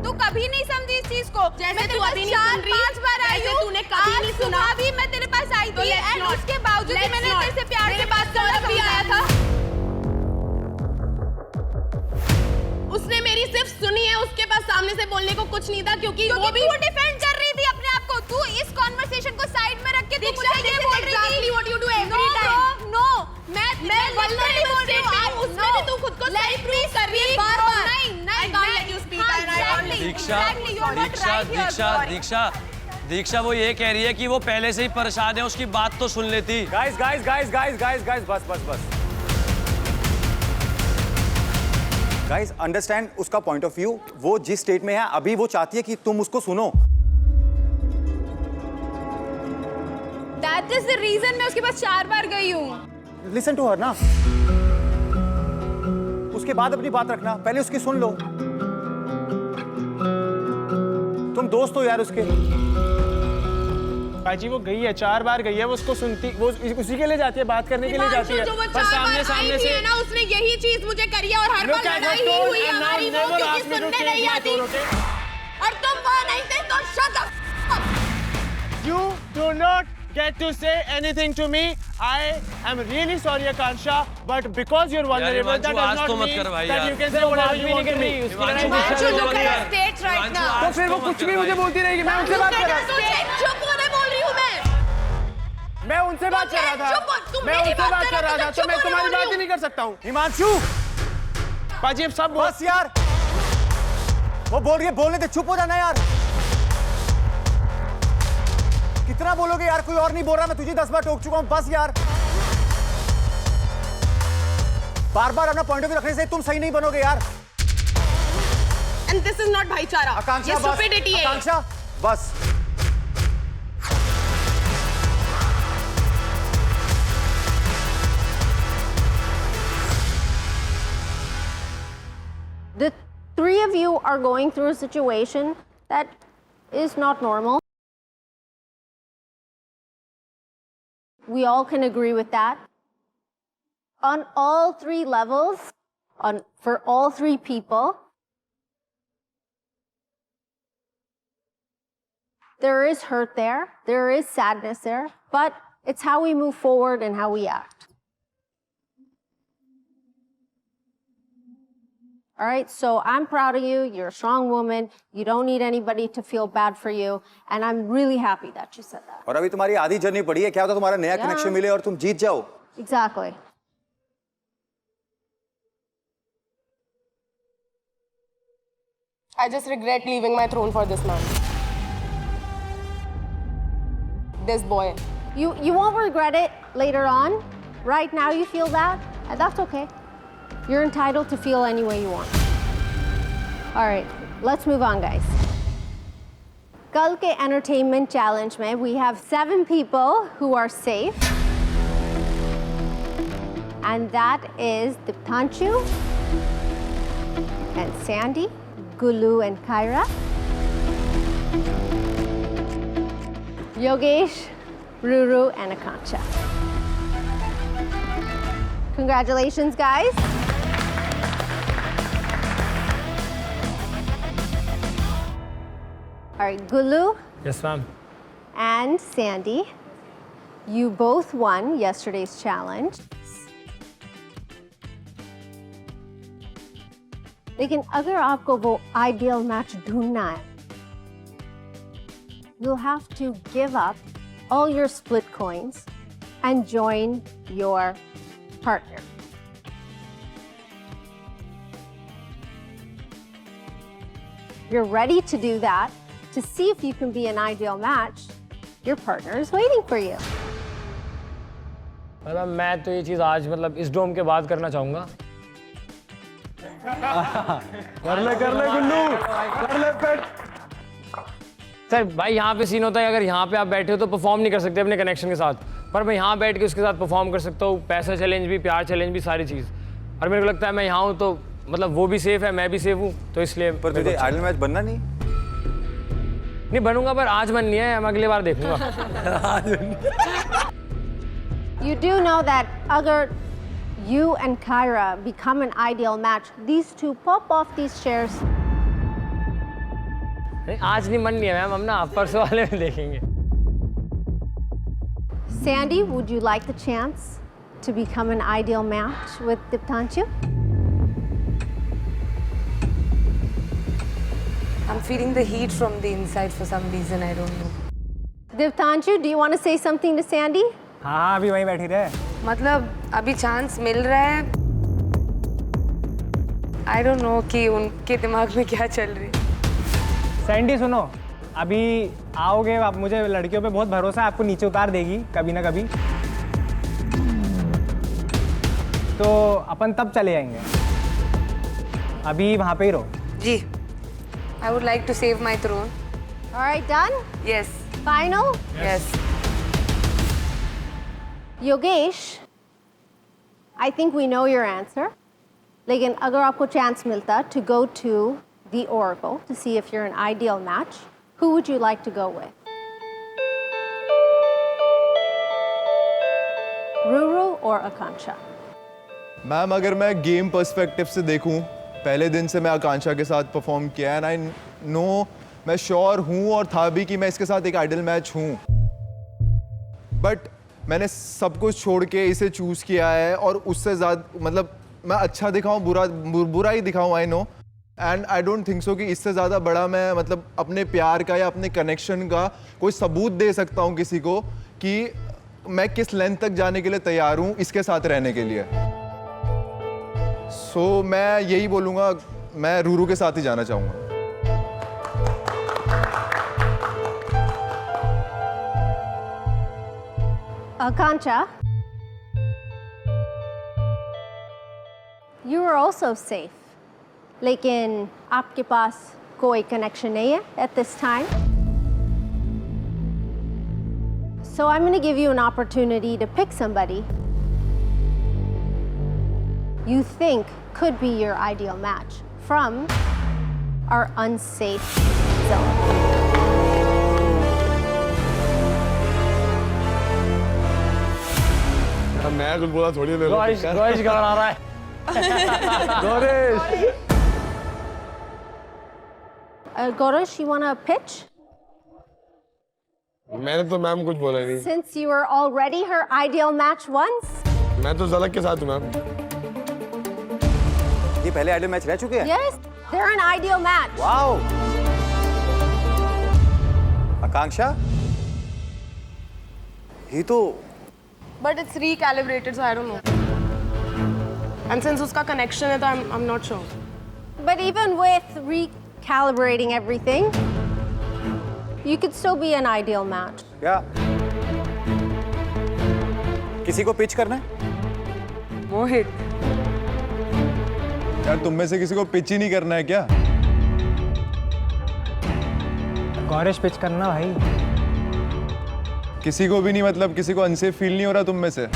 तू कभी नहीं समझी इस चीज को। जैसे तू अभी नहीं सुन रही, 5 बार आई हूं, तूने कभी नहीं सुना। अभी मैं तेरे पास आई थी एंड उसके बावजूद भी मैंने तेरे से प्यार से बात करना भी आया था। उसने मेरी सिर्फ सुनी है, उसके पास सामने से बोलने को कुछ नहीं था, क्योंकि वो भी तू डिफेंड कर रही थी अपने आप को। तू इस कॉन्वर्सेशन को साइड में रख के तू मुझे ये बोल रही थी what you do every time. No मैं vulnerable state में हूं, उसमें भी तू खुद को सही प्रूव कर रही है बार-बार। I can't let you speak. दीक्षा वो ये कह रही है कि वो पहले से ही परेशान है, उसकी बात तो सुन लेती। गाइस गाइस अंडरस्टैंड उसका पॉइंट ऑफ व्यू। वो जिस स्टेट में है अभी वो चाहती है कि तुम उसको सुनो। That is the reason मैं उसके पास 4 बार गई हूँ। लिसन टू हर ना, उसके बाद अपनी बात रखना, पहले उसकी सुन लो। तुम दोस्त हो यार उसके। बाजी वो गई है, 4 बार गई है, वो उसको सुनती, वो उसी के लिए जाती है, बात करने के लिए जाती है। पर सामने से ना उसने यही चीज मुझे करी है और हर बार लड़ाई ही हुई हमारी, वो क्योंकि सुनने नहीं आती। और तुम वहां नहीं थे तो shut up. You do not get to say anything to me. I am really sorry, Akansha, but because you're vulnerable, that does not mean that you can say whatever you want to me. Himanshu, look at her state right now. तो फिर वो कुछ भी मुझे बोलती रहेगी, मैं उनसे बात कर रहा था। चुप होने बोल रही हूँ मैं उनसे बात कर रहा था, मैं उनसे बात कर रहा था, तो मैं तुम्हारी बात ही नहीं कर सकता हूँ। हिमांशु, बाजी अब सब बस यार, वो बोल रही है, बोलने दे, चुप हो जाना यार। कितना बोलोगे यार, कोई और नहीं बोल रहा, मैं तुझे 10 बार टोक चुका हूं, बस यार। बार बार अपना पॉइंट ऑफ व्यू रखने से तुम सही नहीं बनोगे यार। And this is not भाईचारा, आकांक्षा ये stupidity है। आकांक्षा बस। The 3 of you are going through a situation that is not normal. We all can agree with that. On all 3 levels, for all 3 people, there is hurt there is sadness there, but it's how we move forward and how we act. All right, so I'm proud of you. You're a strong woman. You don't need anybody to feel bad for you. And I'm really happy that you said that. और अभी तुम्हारी आधी journey पड़ी है, क्या होता तुम्हारा नया कनेक्शन मिले और तुम जीत जाओ। Exactly. I just regret leaving my throne for this man. This boy. You won't regret it later on. Right now you feel that, and that's okay. You're entitled to feel any way you want. All right, let's move on, guys. Kal ke entertainment challenge mein we have 7 people who are safe. And that is Diptanshu and Sandy, Gulu and Kyra, Yogesh, Ruru and Akansha. Congratulations, guys. All right, Gulu Yes, ma'am. and Sandy, you both won yesterday's challenge. लेकिन अगर आपको वो ideal match ढूंढना है, you'll have to give up all your split coins and join your partner. You're ready to do that. To see if you can be an ideal match, your partner is waiting for you. मतलब मैं तो ये चीज़ आज मतलब इस डोम के बाद करना चाहूँगा। कर ले गुल्लू, कर ले पेट। सर भाई यहाँ पे सीन होता है, अगर यहाँ पे आप बैठे हो तो परफॉर्म नहीं कर सकते अपने कनेक्शन के साथ, पर मैं यहाँ बैठ के उसके साथ परफॉर्म कर सकता हूँ, पैसा चैलेंज भी, प्यार चैलेंज भी, सारी चीज़। और मेरे को लगता है मैं यहाँ हूँ तो मतलब वो भी सेफ है, मैं भी सेफ हूँ, तो इसलिए। पर तुझे आइडल मैच बनना नहीं बनूंगा, पर आज मन नहीं है, मैं अगली बार देखूंगा। You do know that agar you and Kyra become an ideal match, these two pop off these chairs. नहीं, आज नहीं मन नहीं है मैम, हम ना परसों वाले में देखेंगे। Sandy, would you like the chance to become an ideal match with Diptanshu? I'm feeling the heat from the inside for some reason, I don't know. Diptanshu, do you want to say something to Sandy? हाँ अभी वहीं बैठी रहे। मतलब अभी chance मिल रहा है, I don't know कि उनके दिमाग में क्या चल रही है। सैंडी सुनो, अभी आओगे आप, मुझे लड़कियों पे बहुत भरोसा है, आपको नीचे उतार देगी कभी ना कभी, तो अपन तब चले जाएंगे, अभी वहाँ पे ही रहो। जी, I would like to save my throne. All right, done? Yes. Final? Yes. Yogesh, I think we know your answer. लेकिन अगर आपको chance मिलता to go to the Oracle to see if you're an ideal match, who would you like to go with? Ruru or Akansha? Ma'am अगर मैं game perspective से देखूं, पहले दिन से मैं आकांक्षा के साथ परफॉर्म किया एंड आई नो, मैं श्योर हूँ और था भी कि मैं इसके साथ एक आइडल मैच हूँ, बट मैंने सब कुछ छोड़ के इसे चूज़ किया है और उससे ज़्यादा मतलब मैं अच्छा दिखाऊँ बुरा ही दिखाऊँ, I know, and I don't think so कि इससे ज़्यादा बड़ा मैं मतलब अपने प्यार का या अपने कनेक्शन का कोई सबूत दे सकता हूँ किसी को कि मैं किस लेंथ तक जाने के लिए तैयार हूँ इसके साथ रहने के लिए। सो मैं यही बोलूँगा, मैं रूरू के साथ ही जाना चाहूँगा। Akansha, you are also safe. लेकिन आपके पास कोई connection नहीं है at this time. So I'm going to give you an opportunity to pick somebody you think could be your ideal match from our unsafe zone. मैं कुछ बोला थोड़ी देर गौरीश घबरा रहा है। Gourish Gorish, you want to pitch? मैंने तो मैम कुछ बोला नहीं। Since you were already her ideal match once? मैं तो ज़लक के साथ हूँ मैम। ये पहले आइडल मैच रह चुके हैं? Yes, they're an ideal match. Wow. आकांक्षा? ये तो But it's recalibrated, so I don't know. And since उसका connection है, तो I'm not sure. But even with recalibrating everything, you could still be an ideal match. क्या? किसी को pitch करना है? मोहित। यार तुम में से किसी को पिच ही नहीं करना है क्या? गौरीश पिच करना भाई। किसी को भी नहीं, मतलब किसी को अनसेफ फील नहीं हो रहा तुम में से?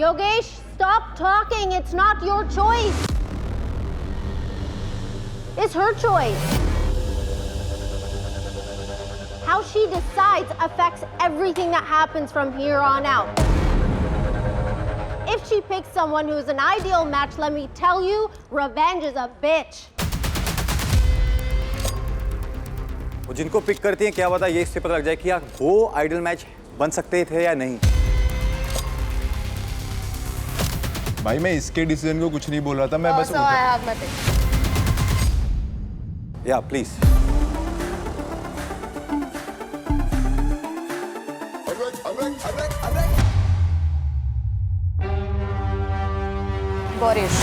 Yogesh, stop talking. It's not your choice. It's her choice. How she decides affects everything that happens from here on out. If she picks someone who's an ideal match, let me tell you, revenge is a bitch. वो जिनको pick करती हैं, क्या पता ये इससे पता लग जाए कि वो आइडल मैच बन सकते थे या नहीं। भाई मैं इसके डिसीजन को कुछ नहीं बोल रहा था, मैं बस So I have my pick. या प्लीज। गौरीश।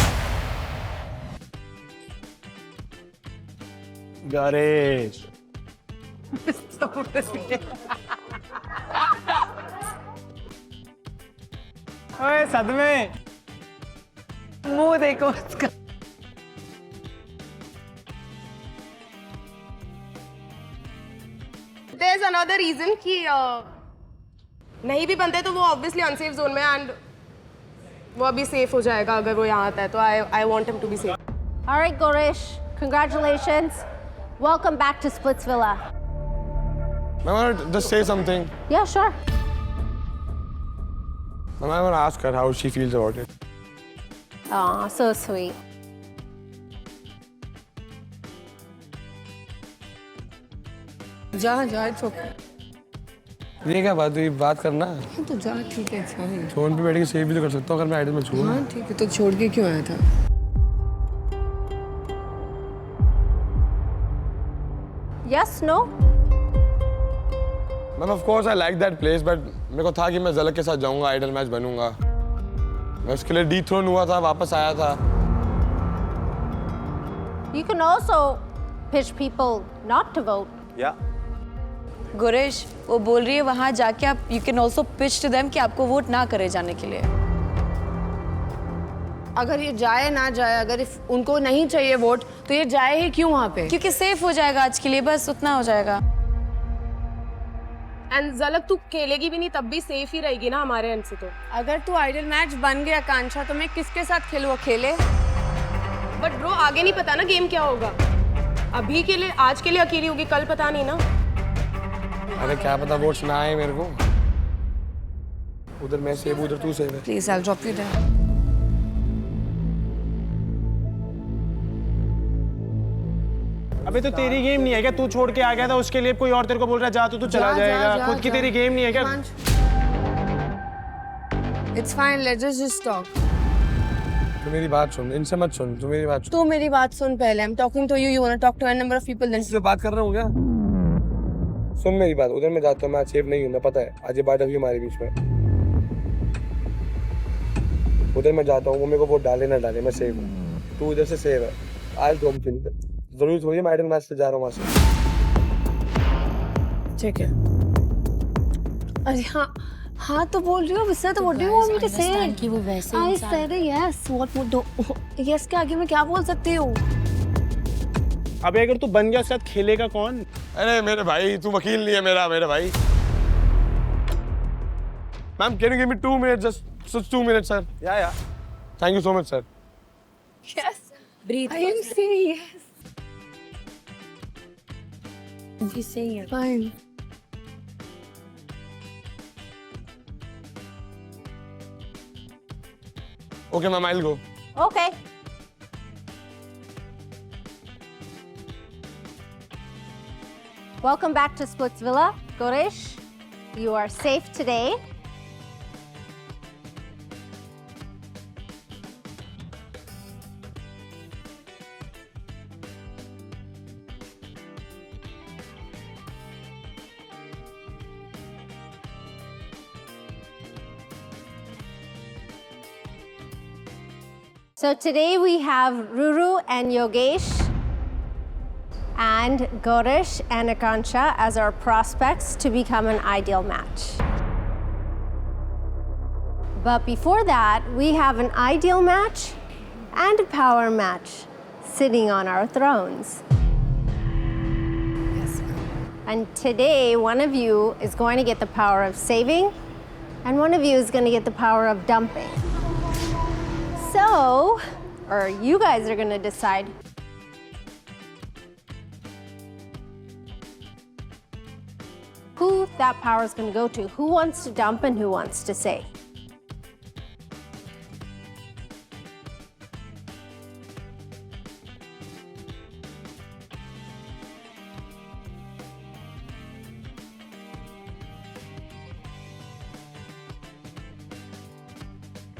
गौरीश ओए सदमे, मुंह देखो उसका। there's another reason कि नहीं भी बनते तो वो obviously unsafe zone में and वो अभी safe हो जाएगा अगर वो यहाँ आता है तो I want him to be safe. All right, Gorish, congratulations. Welcome back to Splitsvilla. I want to just say something. Yeah, sure. I want to ask her how she feels about it. Aw, so sweet. जा it's okay. ये क्या बात हुई? बात करना तो जा, ठीक है, fine. फोन पे बैठ के सेव भी तो कर सकता हूँ अगर मैं आइडल में छूँ. हाँ ठीक है, तो छोड़ के क्यों आया था? Yes, no? Ma'am of course I like that place but मेरे को था कि मैं ज़लक के साथ जाऊँगा, आइडल मैच बनूँगा. मैं उसके लिए डिथ्रोन हुआ था, वापस आया था. You can also pitch people not to vote. Yeah. Guresh, वो बोल रही है वहाँ जाके आप you can also pitch to them कि आपको वोट ना करे जाने के लिए. अगर ये जाए ना जाए, अगर उनको नहीं चाहिए वोट तो ये जाए ही क्यों वहाँ पे? क्योंकि सेफ हो जाएगा आज के लिए, बस उतना हो जाएगा. एंड ज़लक तू खेलेगी भी नहीं तब भी सेफ ही रहेगी ना हमारे एंड से. तो अगर तू आइडल मैच बन गया कांक्षा तो मैं किसके साथ खेलूँ? अकेले? बट ब्रो आगे नहीं पता ना गेम क्या होगा. अभी के लिए आज के लिए अकेली होगी, कल पता नहीं ना. अरे क्या पता वोट्स ना आए मेरे को. उधर मैं सेव, उधर तू सेव है. Please I will drop you there. अबे तो तेरी गेम नहीं है क्या? तू छोड़ के आ गया था, उसके लिए कोई और तेरे को बोल रहा है जा, तो तू चला जाएगा. खुद की तेरी गेम नहीं है क्या? It's fine, let's just talk. तू मेरी बात सुन, इनसे मत सुन. तू मेरी बात सुन. तू मेरी बात सुन पहले. I'm talking to you. You wanna talk to a number of people then. इससे बात कर रहा हूँ क्या? सुन मेरी बात. उधर मैं जाता हूँ, मैं आज सेफ नहीं हूँ, मैं पता है. आज ये बात अभी हमारे बीच में. उधर मैं जाता हूँ, वो मेरे को वोट डाले ना डाले, मैं सेफ हूँ. तू इधर से सेफ है. आज तुम फिर जरूरी थोड़ी है मैं आइडल मैच से जा रहा हूँ वहाँ से. ठीक है. अरे हाँ हाँ तो बोल रही हो विस्ता. तो what do you want me to say? कि वो वैसे I said yes. What would do yes के आगे मैं क्या बोल सकती हूँ? अबे अगर तू बन गया उसके साथ खेलेगा कौन? अरे मेरे भाई, तू वकील नहीं है मेरा, मेरे भाई. Ma'am can you give me 2 minutes, just 2 minutes sir? Yeah. Thank you so much sir. Yes. Breathe. I am saying yes. She's saying it. Fine. Okay ma'am, I'll go. Okay. Welcome back to Splitsvilla. Gorish, you are safe today. So today we have Ruru and Yogesh and Gorish and Akansha as our prospects to become an ideal match. But before that, we have an ideal match and a power match sitting on our thrones. Yes, ma'am. And today, one of you is going to get the power of saving, and one of you is going to get the power of dumping. So, or you guys are going to decide who that power is going to go to, who wants to dump and who wants to save.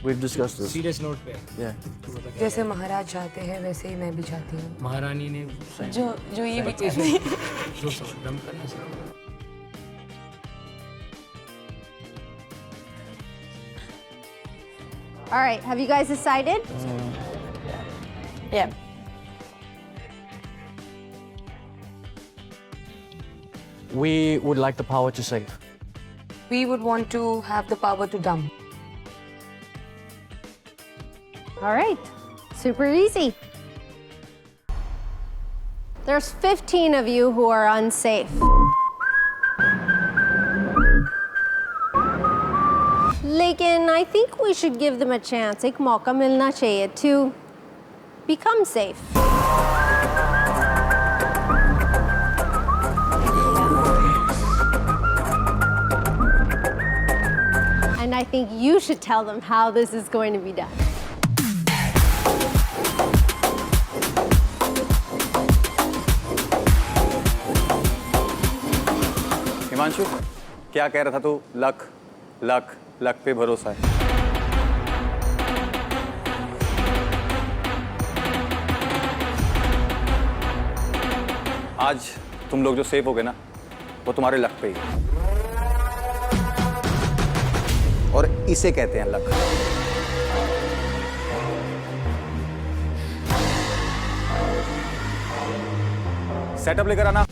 We've discussed this. Serious note पे. Yeah. जैसे महाराज चाहते हैं वैसे ही मैं भी चाहती हूँ. महारानी ने जो ये भी चाहती है. जो डंप करना चाहिए. All right, have you guys decided? Yeah. We would like the power to save. We would want to have the power to dump. All right, super easy. There's 15 of you who are unsafe. mistaken, I think we should give them a chance. एक मौका मिलना चाहिए to become safe. And I think you should tell them how this is going to be done. Himanshu, क्या कह रहा था तू? Luck luck luck पे भरोसा है। आज तुम लोग जो सेफ हो गए ना, वो तुम्हारे लक पे ही है। और इसे कहते हैं लक। सेटअप लेकर आना।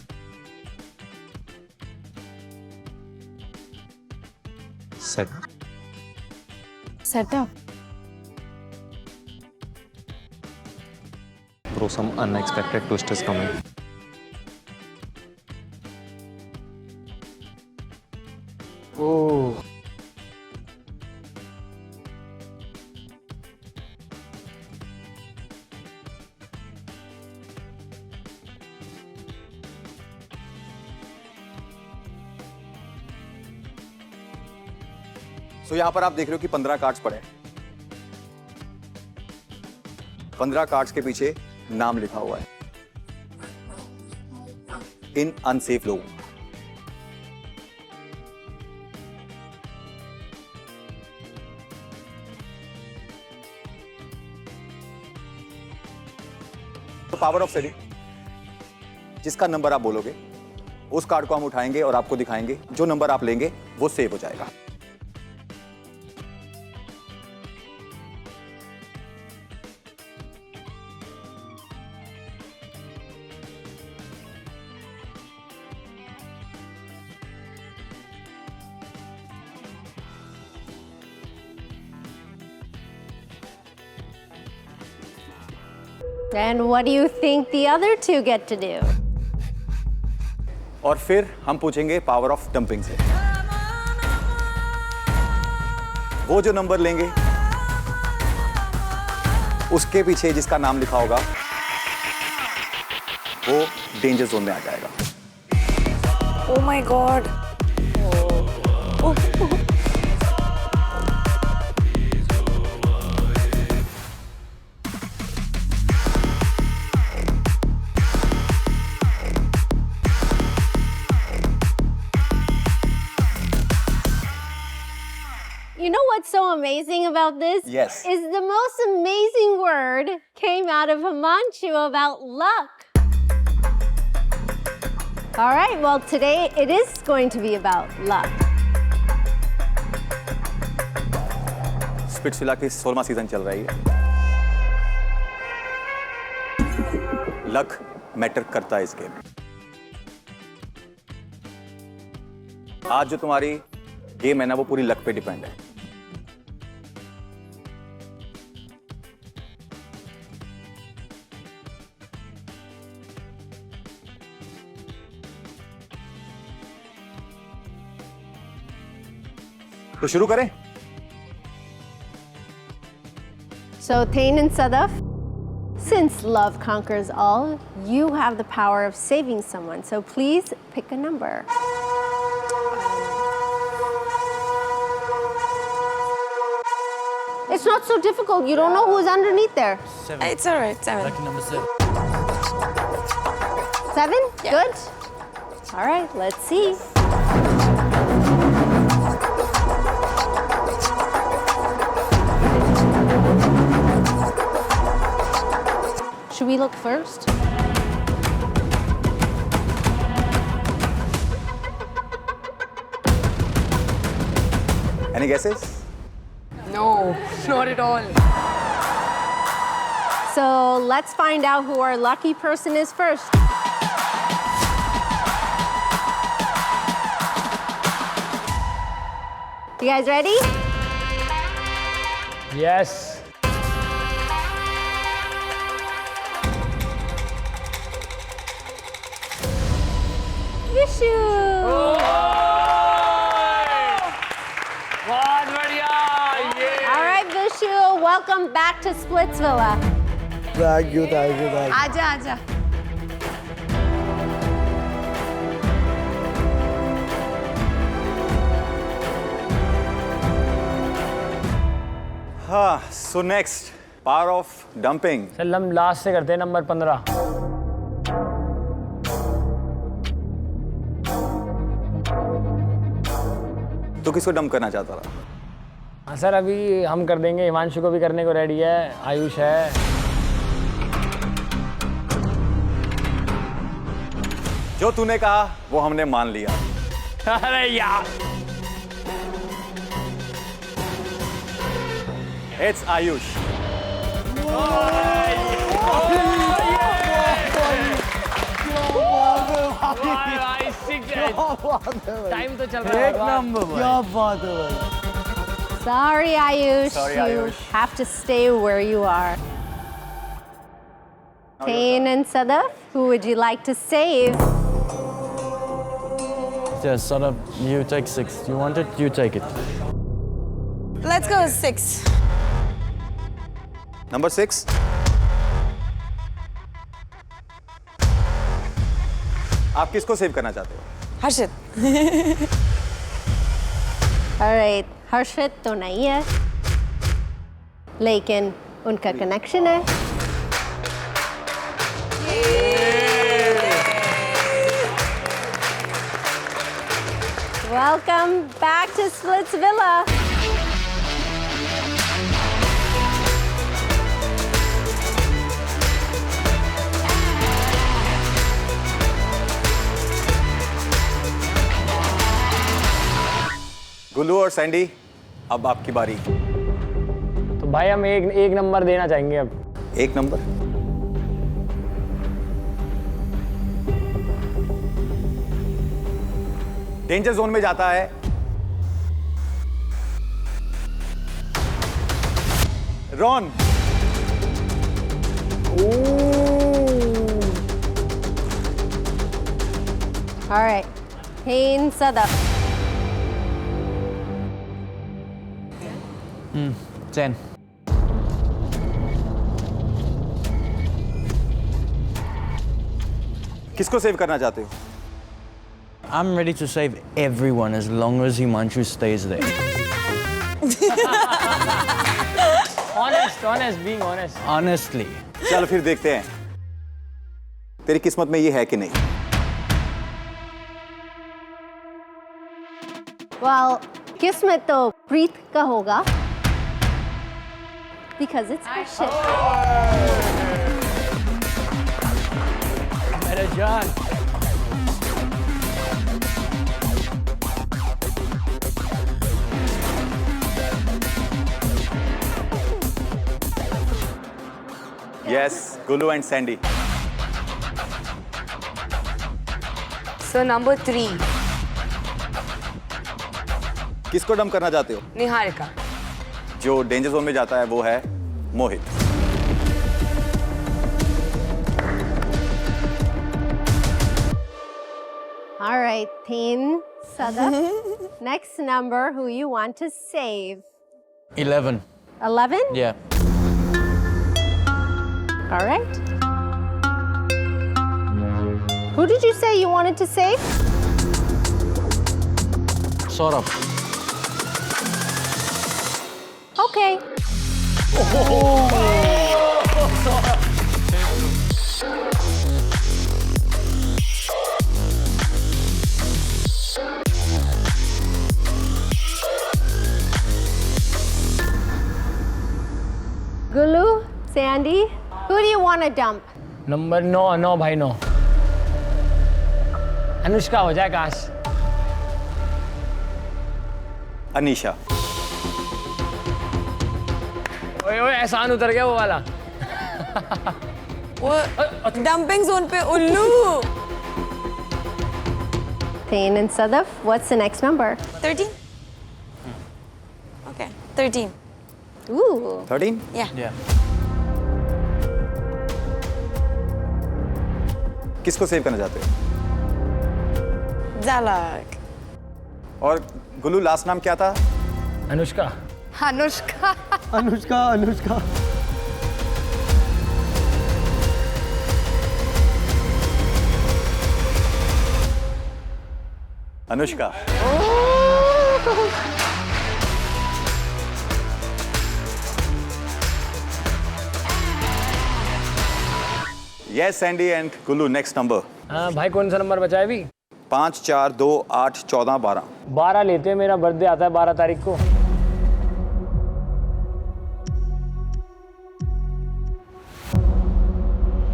Setup. Bro, some unexpected twist is coming. Oh. तो यहां पर आप देख रहे हो कि 15 कार्ड्स पड़े हैं। 15 कार्ड्स के पीछे नाम लिखा हुआ है, इन अनसेफ लोगों। तो पावर ऑफ सेलिंग, जिसका नंबर आप बोलोगे उस कार्ड को हम उठाएंगे और आपको दिखाएंगे। जो नंबर आप लेंगे वो सेव हो जाएगा। And what do you think the other two get to do? और फिर हम पूछेंगे पावर ऑफ डंपिंग से। वो जो नंबर लेंगे उसके पीछे जिसका नाम लिखा होगा वो डेंजर जोन में आ जाएगा। Oh my God. You know what's so amazing about this? Yes. Is the most amazing word came out of Himanshu about luck. All right, well, today it is going to be about luck. Splitsvilla की 16वां season चल रही है। Luck matter करता है इस game में। आज जो तुम्हारी गेम है ना, वो पूरी लक पे डिपेंड है। तो शुरू करें? So, Tain and Sadaf, since love conquers all, you have the power of saving someone. So please pick a number. It's not so difficult. You don't know who's underneath there. 7. It's all right. 7. Lucky number 7. 7? Yeah. Good. All right, let's see. Should we look first? Any guesses? No, not at all. So let's find out who our lucky person is first. You guys ready? Yes. Vishu! बहुत बढ़िया। welcome back to Splitsvilla. Thank you. आजा आजा। हाँ, so next, power of dumping. चल हम last से करते हैं नंबर 15। तो किसको डंप करना चाहता था? हाँ सर, अभी हम कर देंगे, हिमांशु को भी करने को रेडी है, आयुष है। जो तूने कहा वो हमने मान लिया। अरे यार, It's Ayush. टाइम तो चल रहा है। एक नंबर भाई। क्या बात है भाई। Sorry, Ayush. Sorry, you Ayush. have to stay where you are. Tain and Sadaf, who would you like to save? Yeah, Sadaf, you take 6. You want it? You take it. Let's go 6. Number 6. आप किसको save करना चाहते हो? हर्षित। Alright, हर्षित तो नहीं है, लेकिन उनका कनेक्शन है। Welcome back to Splitsvilla. गुल्लू और सैंडी, अब आपकी बारी। तो भाई हम एक नंबर देना चाहेंगे अब। एक नंबर? डेंजर जोन में जाता है Ron. All right, Tain, Sadaf. 10. किसको सेव करना चाहते हो? I'm ready to save everyone as long as Himanshu stays there. Honest, being honest. Honestly. चलो फिर देखते हैं तेरी किस्मत में ये है कि नहीं। Well, किस्मत तो प्रीत का होगा, because it's her ship. मेरा जान। Yes, Gulu and Sandy. So number 3. किसको डंप करना चाहते हो? निहारिका। जो डेंजर जोन में जाता है वो है मोहित। All right, Tain, Sadaf. Next number, who you want to save? 11. 11? Yeah. All right. Who did you say you wanted to save? Saurabh. Okay. Gulu, Sandy, who do you want to dump? Number 9 भाई 9। अनुष्का हो जाए काश। अनीशा। ओए एहसान उतर गया वो वाला। वो डंपिंग जोन पे उल्लू। Tain and Sadaf, what's the next number? 13. Okay, 13. Ooh. 13? Yeah. किसको सेव करना चाहते हो? Zalak. और गुल्लू लास्ट नाम क्या था? Anushka. Anushka. Anushka Anushka Anushka yes Sandy and Gullu next number. हाँ भाई कौन सा नंबर बचा है अभी? 5 4 2 8 14 12 12 लेते हैं, मेरा बर्थडे आता है 12 तारीख को।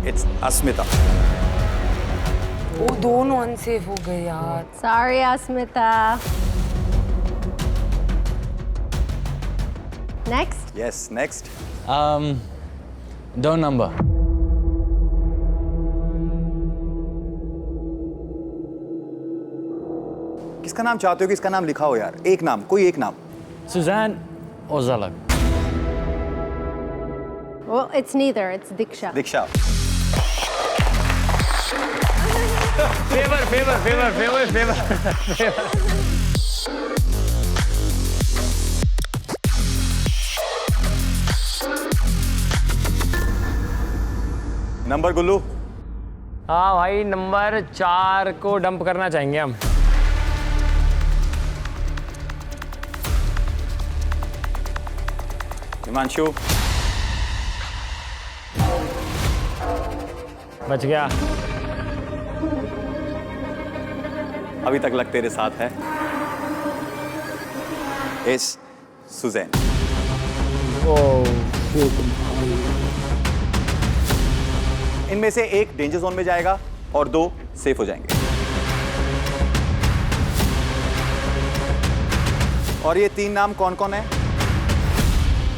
इट्स अस्मिता। वो दोनों अनसेफ हो गए यार। Sorry, Asmita. Next. Yes next. Don't number. किसका नाम चाहते हो कि इसका नाम लिखा हो यार? एक नाम, कोई एक नाम। Suzanne or Zalak? Well, it's neither. It's Diksha. Diksha. Favour favour favour favour favour number Gullu. हाँ भाई नंबर 4 को डंप करना चाहेंगे हम। हिमांशु। बच गया। अभी तक लक तेरे साथ है। इस सुजैन। इनमें से एक डेंजर जोन में जाएगा और 2 सेफ हो जाएंगे। और ये 3 नाम कौन कौन है?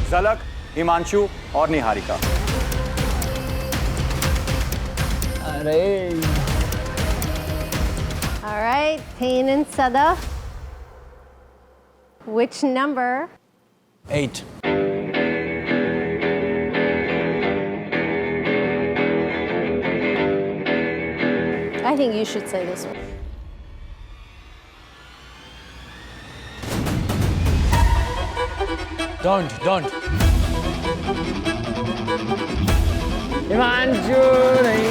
झलक, हिमांशु और निहारिका। अरे All right, Payne and Sada. Which number? 8. I think you should say this one. Don't. Himanshu नहीं।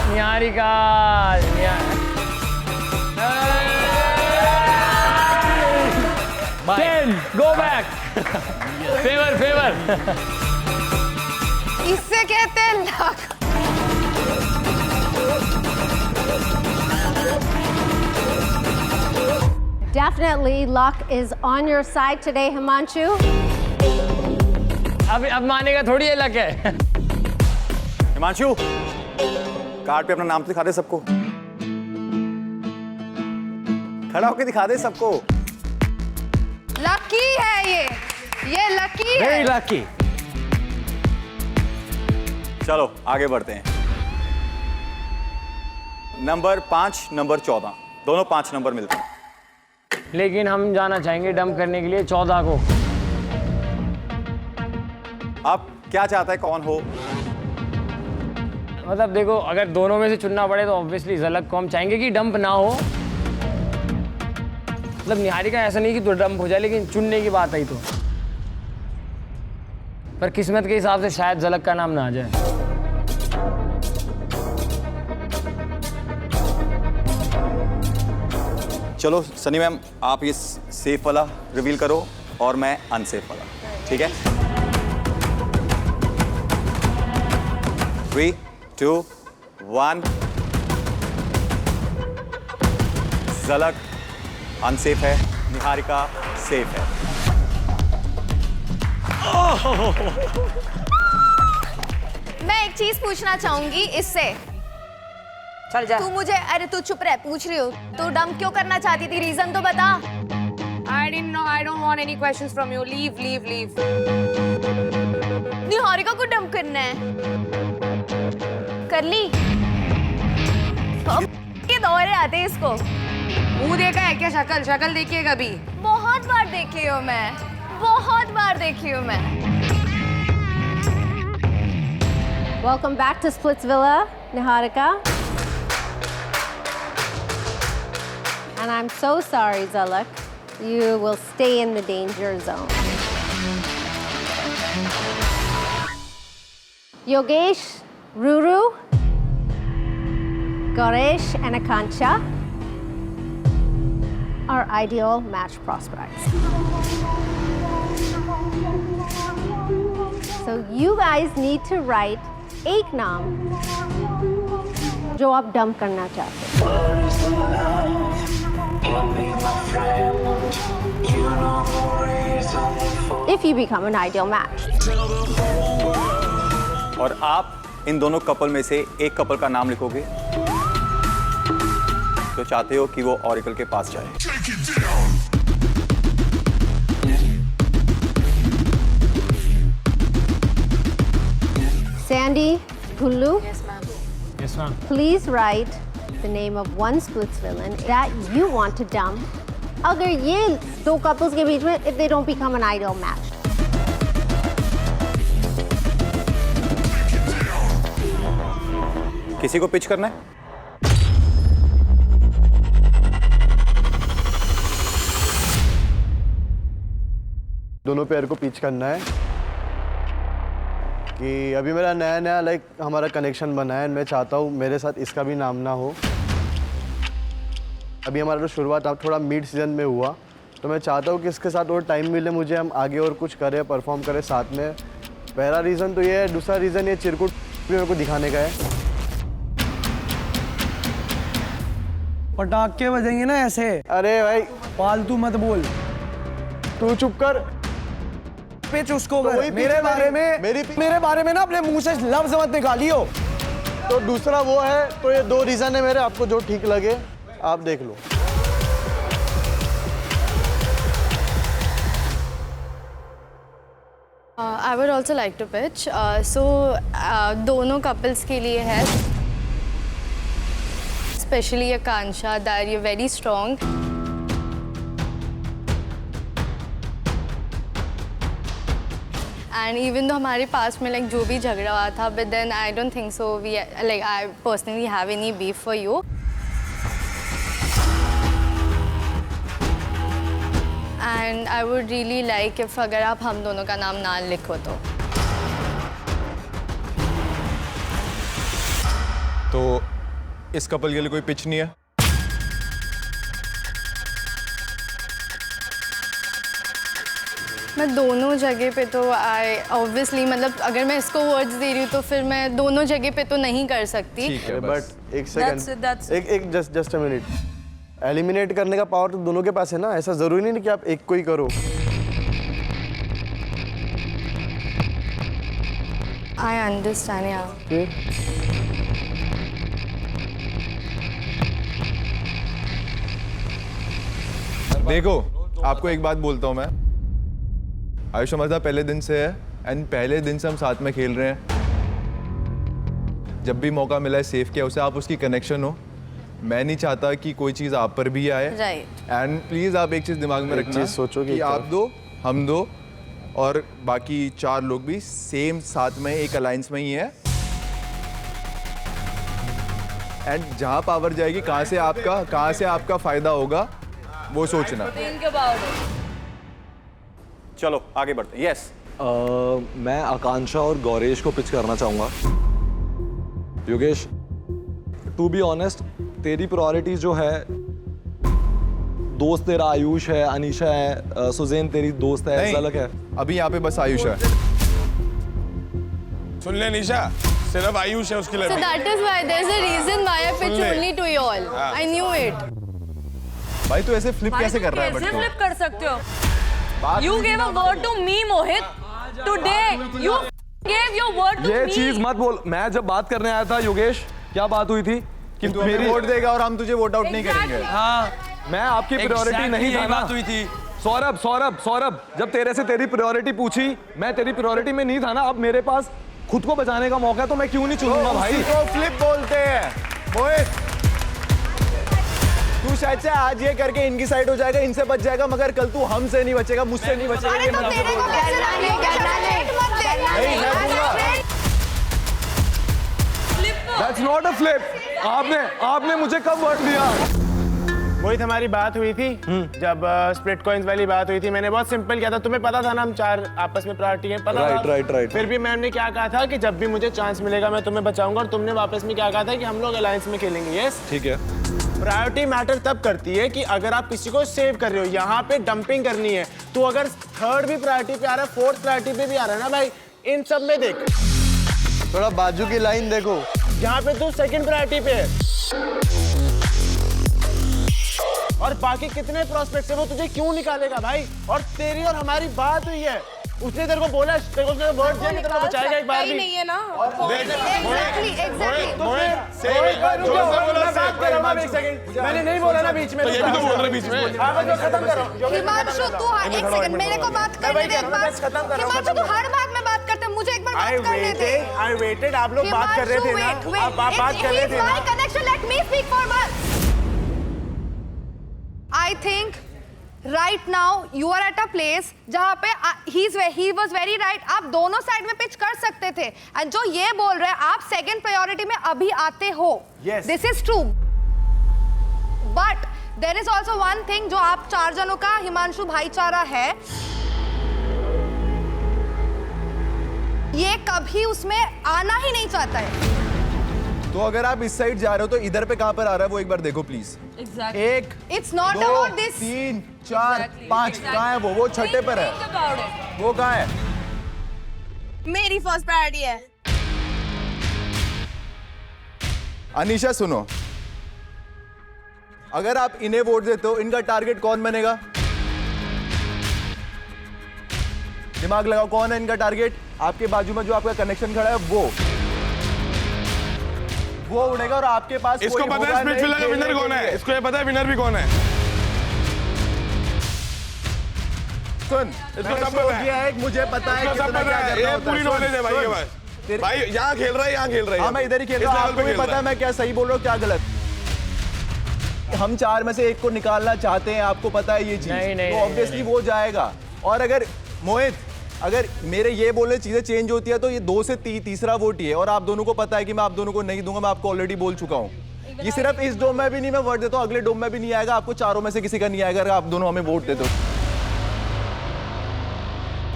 Niharika. Ten, go back. Favour. इससे कहते हैं luck. Definitely luck is on your side today, Himanshu. अब मानेगा थोड़ी है लक है। हिमांशु, कार्ड पे अपना नाम तो दिखा दे सबको। खड़ा होके दिखा दे सबको। लकी है ये लकी है। Very lucky. चलो आगे बढ़ते हैं। नंबर 5 नंबर 14 दोनों 5 नंबर मिलते हैं। लेकिन हम जाना चाहेंगे डंप करने के लिए 14 को। आप क्या चाहता है कौन हो? मतलब देखो अगर दोनों में से चुनना पड़े तो ऑब्वियसली झलक को हम चाहेंगे कि डंप ना हो। मतलब निहारिका ऐसा नहीं कि तो डंप हो जाए, लेकिन चुनने की बात आई तो। पर किस्मत के हिसाब से शायद झलक का नाम ना आ जाए। चलो सनी मैम आप ये सेफ वाला रिवील करो और मैं अनसेफ वाला, ठीक है? 3 2 1 झलक अनसेफ है, निहारिका सेफ है। मैं एक चीज पूछना चाहूंगी इससे। चल जा। तू मुझे, अरे तू चुप रह, पूछ रही हो तू डंप क्यों करना चाहती थी? रीजन तो बता। I didn't know. I don't want any questions from you. Leave. Niharika को डंप करना है। कर ली। के दौरे आते हैं इसको। मुंह देखा है क्या? शक्ल देखिए कभी? बहुत बार देखी हूँ मैं, बहुत बार देखी हूँ मैं। Welcome back to Splitsvilla, Niharika. And I'm so sorry, Zalak. You will stay in the danger zone. Yogesh, Ruru, Goresh, and Akansha are ideal match prospects. So you guys need to write एक नाम जो आप dump करना चाहते हो. If you become an ideal match. और आप इन दोनों कपल में से एक कपल का नाम लिखोगे तो चाहते हो कि वो ऑरेकल के पास जाए. Sandy, Gulu, Yes, ma'am. please write the name of one Splits villain that you want to dump. अगर ये दो couples के बीच में, if they don't become an ideal match. किसी को पिच करना है? दोनों पेयर को पिच करना है कि अभी मेरा नया नया हमारा कनेक्शन बना है. मैं चाहता हूँ मेरे साथ इसका भी नाम ना हो. अभी हमारा तो शुरुआत अब थोड़ा मिड सीजन में हुआ, तो मैं चाहता हूँ कि इसके साथ और टाइम मिले मुझे, हम आगे और कुछ करें, परफॉर्म करें साथ में. पहला रीज़न तो ये है. दूसरा रीज़न ये चिरकुट भी मेरे को दिखाने का है. पटाखे बजेंगे ना ऐसे. अरे भाई फालतू मत बोल. तू चुप कर. पिच उसको तो कर. मेरे बारे में ना अपने मुंह से लफ्ज मत निकालियो. तो दूसरा वो है. तो ये दो रीज़न है मेरे, आपको जो ठीक लगे आप देख लो. I would also like to pitch. दोनों couples के लिए है. Especially Akansha, that you're very strong. And even though हमारे पास में जो भी झगड़ा हुआ था, but then I don't think so. I personally have any beef for you. And I would really like if अगर आप हम दोनों का नाम ना लिखो तो इस कपल के लिए कोई पिच नहीं है. मैं दोनों जगह पे तो ऑब्वियसली मतलब अगर मैं इसको वर्ड्स दे रही हूँ तो फिर मैं दोनों जगह पे तो नहीं कर सकती. बट एक सेकंड, एक जस्ट अ मिनट. एलिमिनेट करने का पावर तो दोनों के पास है ना. ऐसा जरूरी नहीं कि आप एक को ही करो. आई अंडरस्टैंड यार. देखो आपको एक बात बोलता हूँ मैं. आयुष हमारे पहले दिन से है एंड पहले दिन से हम साथ में खेल रहे हैं. जब भी मौका मिला है सेफ किया उसे. आप उसकी कनेक्शन हो. मैं नहीं चाहता कि कोई चीज़ आप पर भी आए. एंड प्लीज़ आप एक चीज़ दिमाग में रखना, सोचो कि आप दो हम दो और बाकी 4 लोग भी सेम साथ में एक अलायंस में ही है. एंड जहाँ पावर जाएगी कहाँ से आपका फायदा होगा वो सोचना. चलो आगे बढ़ते. यस मैं आकांक्षा और गौरेश को पिच करना चाहूँगा. योगेश, टू बी ऑनेस्ट, तेरी प्रायोरिटीज जो है, दोस्त तेरा आयुष है, अनीशा है, सुजैन तेरी दोस्त है, झलक है. अभी यहाँ पे बस आयुष है. सुन ले निशा, सिर्फ आयुष है उसकी लड़की. So that is why there's a reason why I pitch only to you all. I knew it. भाई तू ऐसे फ्लिप कैसे कर रहा है? कैसे फ्लिप कर सकते हो? You gave a word to me, Mohit. Today you gave your word to me. ये चीज मत बोल. मैं जब बात करने आया था योगेश, क्या बात हुई थी कि तू मेरी वोट देगा और हम तुझे वोट आउट नहीं करेंगे. हाँ, मैं आपकी प्रायोरिटी नहीं था ना. बात हुई थी. सौरभ, जब तेरे से तेरी प्रायोरिटी पूछी, मैं तेरी प्रायोरिटी में नहीं था ना. अब मेरे पास खुद को बचाने का मौका है तो मैं क्यों नहीं चुनूंगा भाई. तो फ्लिप बोलते हैं. मोहित, तू शायद से आज ये करके इनकी साइड हो जाएगा, इनसे बच जाएगा, मगर कल तू हमसे नहीं बचेगा, मुझसे नहीं बचेगा. That's not a flip. आपने मुझे कब वर्ड दिया? मोहित हमारी बात हुई थी जब स्प्लिट कॉइंस वाली बात हुई थी, मैंने बहुत सिंपल किया था, तुम्हें पता था ना हम 4 आपस में प्रायोरिटी है, पता था। राइट। फिर भी मैंने क्या कहा था कि जब भी मुझे चांस मिलेगा मैं तुम्हें बचाऊंगा, और तुमने वापस में क्या कहा था कि हम लोग अलायंस में खेलेंगे। यस ठीक है। प्रायोरिटी मैटर तब करती है कि अगर आप किसी को सेव कर रहे हो, यहाँ पे डंपिंग करनी है, तो अगर 3rd भी प्रायोरिटी पे आ रहा है, 4th प्रायोरिटी पे भी आ रहा है ना भाई, इन सब में देख थोड़ा बाजू की लाइन देखो, यहाँ पे तू 2nd प्रायोरिटी पे है और बाकी कितने प्रोस्पेक्ट्स है वो तुझे क्यों निकालेगा भाई? और तेरी और हमारी बात हुई है, उसने तेरे को बोला, तेरे को उसने वर्ड दिया कि तेरे को बचाएगा एक बार भी। नहीं है ना। मैंने नहीं बोला ना बीच में, तो ये भी तो बोल रहे बीच में। खत्म कर रहा हूँ। हिमांशु तू एक सेकंड मेरे को बात करने दे एक बार। हिमांशु तू हर बात में बात करते, मुझे एक बार बात करने दे। I waited, आप लोग बात कर रहे थे ना, आप बात कर रहे थे ना। Connection, let me speak for once. I think right now you are at a place जहाँ पे he was very right. आप दोनों साइड में पिच कर सकते थे, and जो ये बोल रहे हैं आप सेकंड प्रायोरिटी में अभी आते हो. Yes. This is true. But there is also one thing जो आप 4 जनों का हिमांशु भाईचारा है, ये कभी उसमें आना ही नहीं चाहता है. तो अगर आप इस साइड जा रहे हो तो इधर पे कहाँ पर आ रहा है वो एक बार देखो please. Exactly. 1 It's not 2 about this. 3 4 5 कहाँ है वो छठे पर है. वो कहाँ है? मेरी फर्स्ट प्रायोरिटी है. अनीशा सुनो, अगर आप इन्हें वोट देते हो इनका टारगेट कौन बनेगा? दिमाग लगाओ, कौन है इनका टारगेट? आपके बाजू में जो आपका कनेक्शन खड़ा है वो उड़ेगा और आपके पास इसको पता है स्प्लिट विला का विनर कौन है, इसको ये पता है विनर भी कौन है. सुन, इसको सब पता है, मुझे पता है इसको सब पता है, ये पूरी नॉलेज है भाई के पास. भाई यहाँ खेल रहा है, यहाँ खेल रहा है. हाँ मैं इधर ही खेल रहा हूँ, आपको भी पता है मैं क्या सही बोल रहा हूँ क्या गलत. हम 4 में से एक को निकालना चाहते हैं, आपको पता है ये चीज, तो ऑब्वियसली वो जाएगा. और अगर मोहित, अगर मेरे ये बोले चीजें चेंज होती है तो ये 2 से तीसरा वोट ही है, और आप दोनों को पता है कि मैं आप दोनों को नहीं दूंगा, मैं आपको ऑलरेडी बोल चुका हूँ. ये सिर्फ इस डोम में भी नहीं मैं वोट देता हूँ, अगले डोम में भी नहीं आएगा, आपको चारों में से किसी का नहीं आएगा अगर आप दोनों हमें वोट देते हो.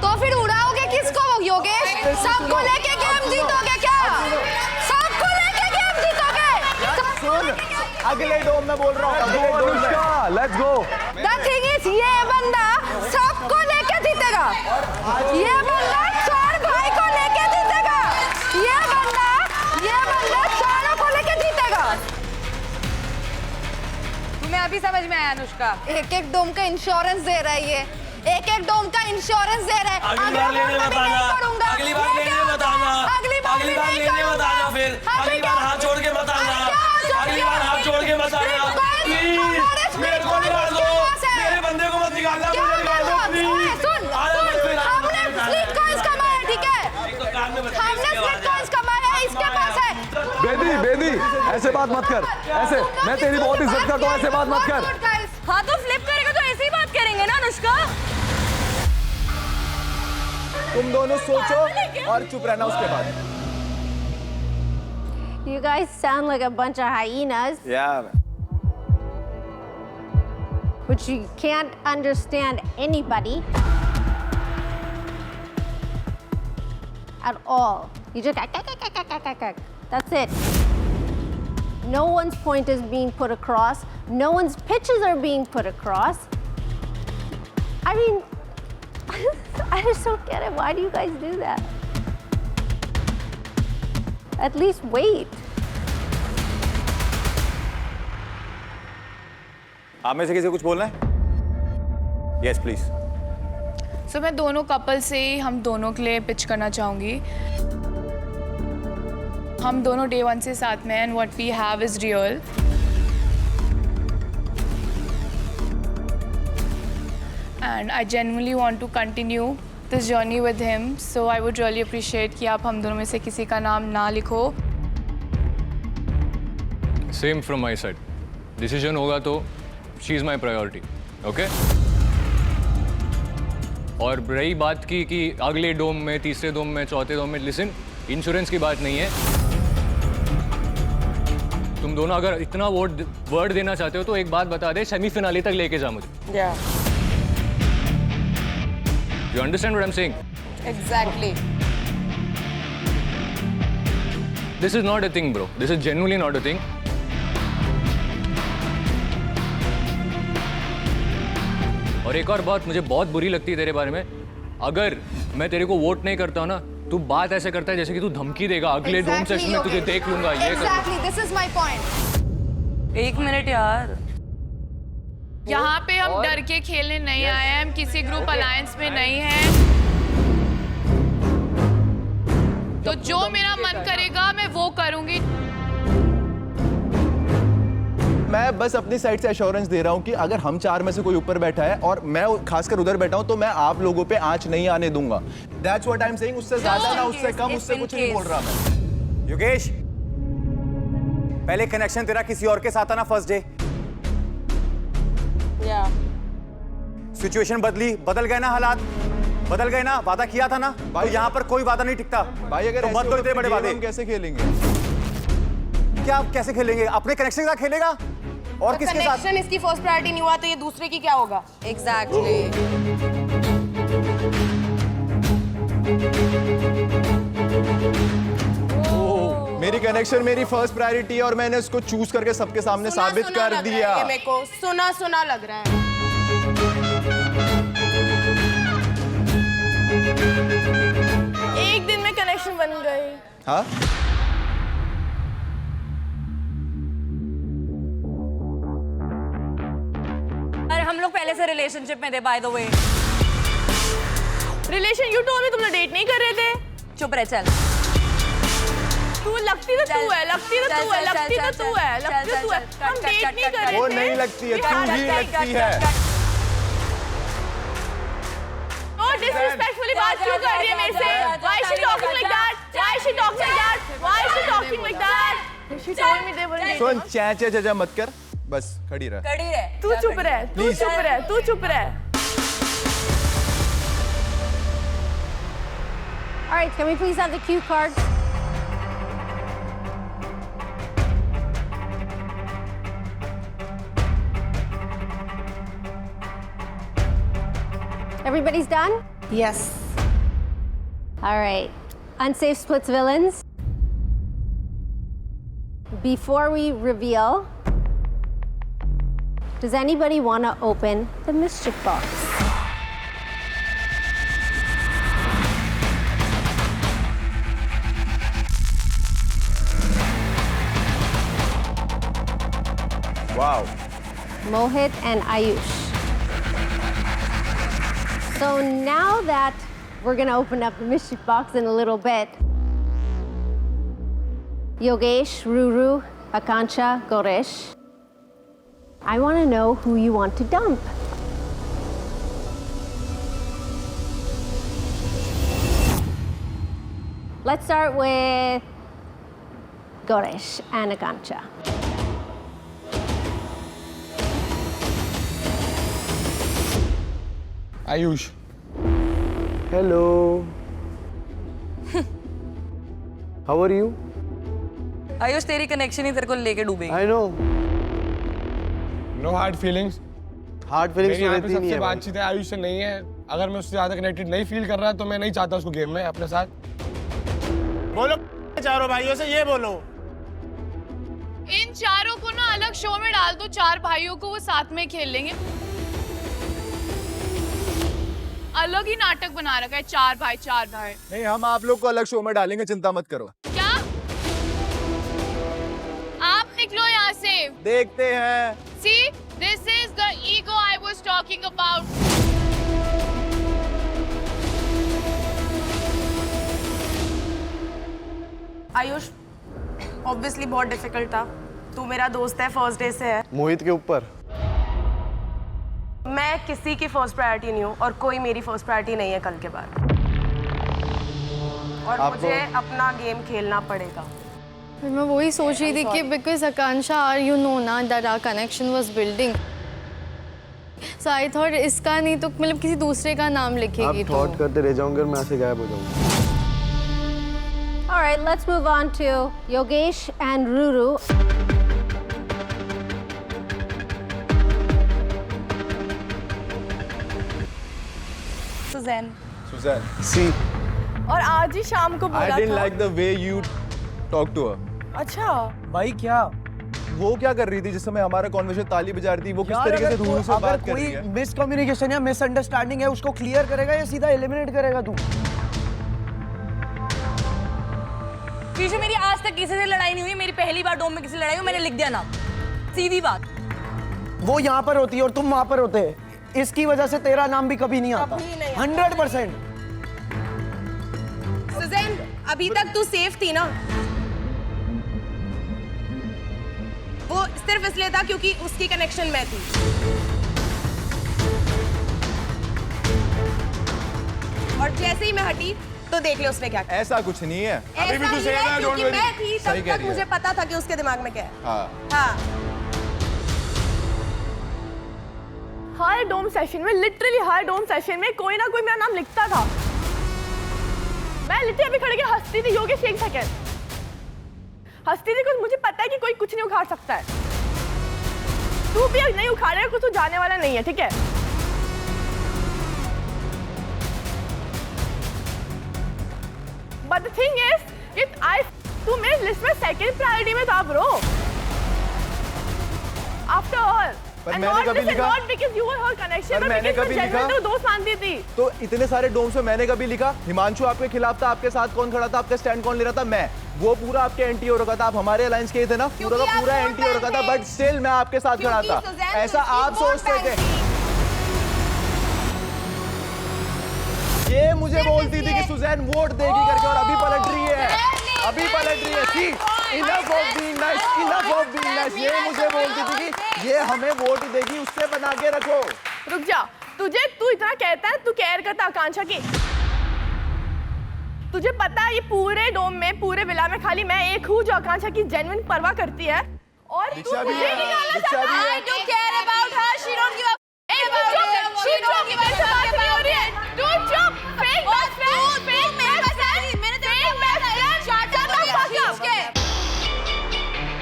तो फिर उड़ाओगे किसको योगेश? सबको लेके गेम जीतोगे क्या? सबको लेके गेम जीतोगे? सुन, अगले डोम में बोल रहा हूँ. Let's go. The thing is, ये बंदा सबको लेके जीतेगा. ये बंदा 4 भाई को लेके जीतेगा. ये बंदा चारों को लेके जीतेगा. तुम्हें अभी समझ में आया अनुष्का? एक डोम का इंश्योरेंस दे रहा है ये. एक डोम का इंश्योरेंस दे रहा है. अगली बार लेने बताना, अगली बार लेने बताना, अगली बार लेने बताना, फिर अगली बार हाथ जोड़ के बताना, अगली बार हाथ जोड़ के बताना. प्लीज मेरे को निकाल दो, मेरे बंदे को मत निकालना, मुझे निकाल दो प्लीज. हमने स्प्लिट कॉइंस कमाया, ठीक है? हमने स्प्लिट कॉइंस कमाया, इसके पास है. बेदी ऐसे बात मत कर, ऐसे मैं तेरी बहुत इज्जत करता हूँ, ऐसे बात मत कर. हाँ तो फ्लिप करेगा तो ऐसे ही बात करेंगे ना अनुष्का. तुम दोनों सोचो और चुप रहना उसके बाद. You guys sound like a bunch of hyenas. Yeah. Which you can't understand anybody at all. You just that's it. No one's point is being put across. No one's pitches are being put across. I mean, I just don't get it. Why do you guys do that? At least wait. आप में से किसी को कुछ बोलना है? Yes, please. So मैं दोनों कपल से हम दोनों के लिए पिच करना चाहूँगी. हम दोनों day 1 से साथ में and what we have is real. And I genuinely want to continue this journey with him. So I would really appreciate कि आप हम दोनों में से किसी का नाम ना लिखो. Same from my side. Decision होगा तो she is my priority. Okay? और रही बात की कि अगले डोम में, तीसरे डोम में, चौथे डोम में, लिसन, इंश्योरेंस की बात नहीं है. तुम दोनों अगर इतना वर्ड देना चाहते हो तो एक बात बता दे, सेमीफिनाले तक लेके जा मुझे। You understand what I am saying? Exactly. This is not a thing, bro. This is genuinely not a thing. और एक और बात मुझे बहुत बुरी लगती है तेरे बारे में, अगर मैं तेरे को वोट नहीं करता हूं ना, तू बात ऐसे करता है जैसे कि तू धमकी देगा, अगले डोम सेशन में तुझे देख लूंगा, ये Exactly, this is my point. एक मिनट यार, यहाँ पे हम डर के खेलने नहीं आए हैं, हम किसी ग्रुप अलायंस में नहीं हैं। तो जो मेरा मन करेगा मैं वो करूंगी। मैं बस अपनी साइड से एश्योरेंस दे रहा हूं कि अगर हम 4 में से कोई ऊपर बैठा है और मैं खासकर उधर बैठा हूं तो मैं आप लोगों पे आंच नहीं आने दूंगा। That's what I'm saying. उससे ज्यादा ना उससे कम, उससे कुछ नहीं बोल रहा मैं। योगेश, पहले कनेक्शन तेरा किसी और के साथ था ना फर्स्ट डे? सिचुएशन बदल गए ना, हालात बदल गए ना, वादा किया था ना, तो यहाँ पर कोई वादा नहीं टिकता भाई। अगर तो मत दो इतने बड़े वादे। हम कैसे खेलेंगे? क्या आप कैसे खेलेंगे? अपने कनेक्शन के साथ खेलेगा और किसके साथ? कनेक्शन इसकी फर्स्ट प्रायोरिटी नहीं हुआ तो ये दूसरे की क्या होगा? Exactly. मेरी कनेक्शन मेरी फर्स्ट प्रायोरिटी है और मैंने उसको चूज करके सबके सामने साबित कर दिया। मेरे को सुना लग रहा है। एक दिन में कनेक्शन बन गई। हाँ? अरे हम लोग पहले से रिलेशनशिप में थे, by the way. Relation you told me तुम लोग डेट नहीं कर रहे थे। चुप रह, चल। तू लगती तो तू है, लगती तो तू है, लगती तो तू है, लगती तो तू है। हम डेट नहीं कर रहे थे। वो नहीं लगती है, तू ही लगती है। और डिसरिस्पेक्टफुली बात क्यों कर रही है मेरे से? Why is she talking like that? Why is she talking like that? Why is she talking like that? She told me they were dating. सुन, चे मत कर, बस खड़ी रह। तू चुप रह, तू चुप रह, तू चुप रह। All right, can we please have the cue cards? Everybody's done? Yes. All right. Unsafe Splits villains. Before we reveal, does anybody want to open the mystery box? Wow. Mohit and Ayush. So now that we're going to open up the mystery box in a little bit, Yogesh, Ruru, Akansha, Goresh, I want to know who you want to dump. Let's start with Goresh and Akansha. Ayush. Hello. How are you? Ayush, तेरी connection ही तेरे को लेके डूबेगी। I know. No hard feelings. Hard feelings मेरी तो यहाँ पे रहती नहीं सबसे है। बातचीत है आयुष से नहीं है। अगर मैं उससे ज्यादा कनेक्टेड नहीं फील कर रहा तो मैं नहीं चाहता उसको गेम में अपने साथ। बोलो चारों भाइयों से ये बोलो। इन चारों को ना अलग शो में डाल दो, 4 भाइयों को वो साथ में खेल लेंगे। अलग ही नाटक बना रखा है, 4 भाई 4 भाई। नहीं, हम आप लोग को अलग शो में डालेंगे, चिंता मत करो। क्या? आप निकलो यहाँ से। देखते हैं। See, this is the ego I was talking about. Ayush, obviously बहुत डिफिकल्ट था। तू मेरा दोस्त है, फर्स्ट डे से है। मोहित के ऊपर मैं किसी की फर्स्ट प्रायोरिटी नहीं हूँ और कोई मेरी फर्स्ट प्रायोरिटी नहीं है कल के बाद। और मुझे अपना गेम खेलना पड़ेगा। मैं वही सोच रही थी कि बिकॉज आकांक्षा यू नो ना that our connection was building, so I thought इसका नहीं तो मतलब किसी दूसरे का नाम लिखेगी। आप थॉट करते रह जाओगे और मैं ऐसे गायब हो जाऊंगा। All right, let's move on to Yogesh and Ruru. Suzanne. Suzanne. See. और आज ही शाम को बोला I didn't था। like the way you talk to her. अच्छा भाई क्या वो क्या कर रही थी जिस समय हमारा कॉन्वर्सेशन ताली बजा रही थी? वो किस यार, तरीके से अगर रूरू से अगर बात कर रही कोई है? मिसकम्युनिकेशन या मिसअंडरस्टैंडिंग है उसको क्लियर करेगा या सीधा एलिमिनेट करेगा तू? पीछे मेरी आज तक किसी से लड़ाई नहीं हुई, मेरी पहली बार डोम में किसी से लड़ाई हुई, मैंने लिख दिया नाम, सीधी बात। वो यहाँ पर होती है और तुम वहाँ पर होते हैं, इसकी वजह से तेरा नाम भी कभी नहीं आता। 100%। सुजैन, अभी तक तू सेफ थी ना? वो सिर्फ इसलिए था क्योंकि उसकी कनेक्शन में थी। और जैसे ही मैं हटी तो देख ले उसने क्या किया। ऐसा कुछ नहीं है। अभी भी तू सेफ है क्योंकि मैं थी तब तक मुझे पता था कि उसके दिमाग में क्या है। हाँ। हर डोम सेशन में, लिटरली हर डोम सेशन में कोई ना कोई मेरा नाम लिखता था। मैं लिटरली अभी खड़े के हंसती थी, योगेश एक सेकंड हंसती थी, कुछ मुझे पता है कि कोई कुछ नहीं उखाड़ सकता है। तू भी नहीं उखाड़ेगा कुछ, तू जाने वाला नहीं है, ठीक है? But the thing is, तू मेरे लिस्ट में सेकंड प्रायोरिटी में था ब्रो। After all, पर and मैंने not कभी this and लिखा? not because you were her connection, पर but मैंने because कभी मैं लिखा? genuine तेरे को दोस्त मानती थी। तो इतने सारे डोम्स में मैंने कभी लिखा? हिमांशु आपके खिलाफ था, आपके साथ कौन खड़ा था, आपका स्टैंड कौन ले रहा था? मैं। वो पूरा आपके एंटी हो रखा था, आप हमारे अलायंस के थे ना, पूरा का पूरा एंटी हो रखा था, बट स्टिल मैं आपके साथ खड़ा था। ऐसा आप सोचते थे? ये मुझे बोलती थी कि सुजैन वोट देगी करके, और अभी पलट रही है, अभी पलट रही है। See, enough of being nice, enough of being nice. ये मुझे बोलती थी कि ये हमें वोट देगी, उससे बना के रखो। रुक जा, तू इतना कहता है, तू केयर करता आकांक्षा की? तुझे पता है ये पूरे डोम में, पूरे विला में खाली मैं एक हूँ जो आकांक्षा की जेन्युइन परवाह करती है। और तू मुझे निकालना चाहता है। I don't care about her, she don't give a about her, she don't give a बात नहीं हो रही है। तू चुप, fake best friend, fake best friend, मैंने तेरे को shut the fuck up।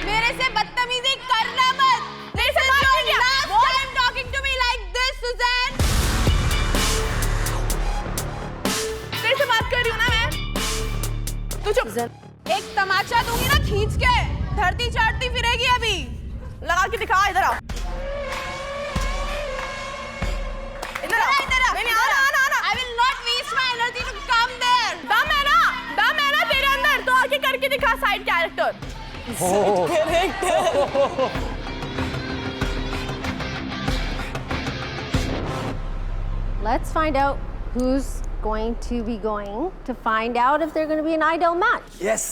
मेरे से बदतमीजी करना मत। This is your last time talking to me like this, Suzanne। तेरे से बात कर रही हूँ ना मैं। तू चुप। एक तमाचा दूंगी ना खींच के, धरती चाटती फिरेगी अभी। लगा के दिखा, इधर आ। इधर आ। नहीं, आना। I will not waste my energy to come there। दम है ना तेरे अंदर, तो आके करके दिखा side character. Let's find out who's going to be going to find out if they're going to be an idol match. Yes.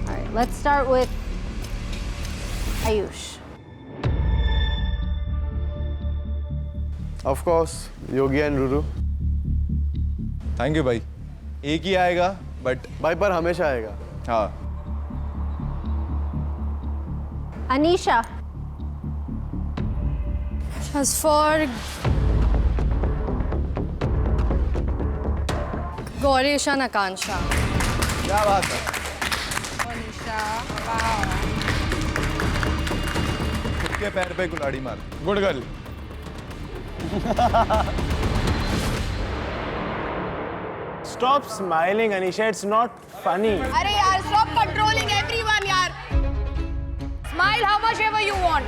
All right, let's start with Ayush. Of course, Yogi and Ruru. Thank you भाई। एक ही आएगा, but भाई पर हमेशा आएगा। हाँ। Anisha. As for Gaurish and Akansha. क्या बात है? खुद के पैर पे कुल्हाड़ी मार। Good girl. Stop smiling, Anisha. It's not funny. अरे यार, stop controlling everyone यार। Smile how much ever you want।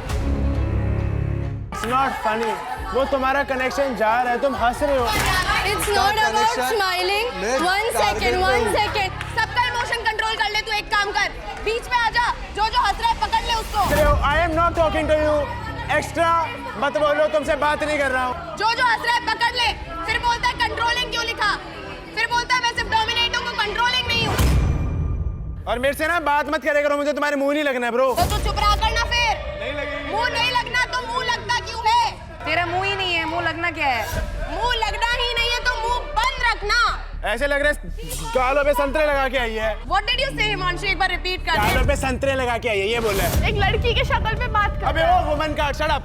It's not funny. वो तुम्हारा कनेक्शन जा रहा है, तुम हंस रहे हो। It's not about smiling. One second. सबका इमोशन कंट्रोल कर ले, तू एक काम कर, बीच में आ जा, जो हंस रहा है पकड़ ले उसको। I am not talking to you. Extra मत बोलो, तुमसे बात नहीं कर रहा हूँ। जो हंस रहा है पकड़ ले, फिर बोलता है कंट्रोलिंग क्यों लिखा, फिर बोलता है मैं सिर्फ डोमिनेट हूँ, कंट्रोलिंग नहीं हूँ। और मेरे से ना बात मत करे करो, मुझे तुम्हारे मुंह नहीं लगना है ब्रो। तो तू चुप रहा करना फिर। नहीं लगेगी। मुंह नहीं लगना तो मुंह लगता क्यों है? तेरा मुंह ही नहीं है, मुंह लगना क्या है? मुंह लगना ही नहीं है तो मुंह बंद रखना। ऐसे लग रहा है गालों पे संतरे लगा के आई है। What did you say, Himanshu? एक बार रिपीट कर। गालों पे संतरे लगा के आई है, ये बोला है। एक लड़की के शक्ल पे बात कर। अबे वो woman card, shut up.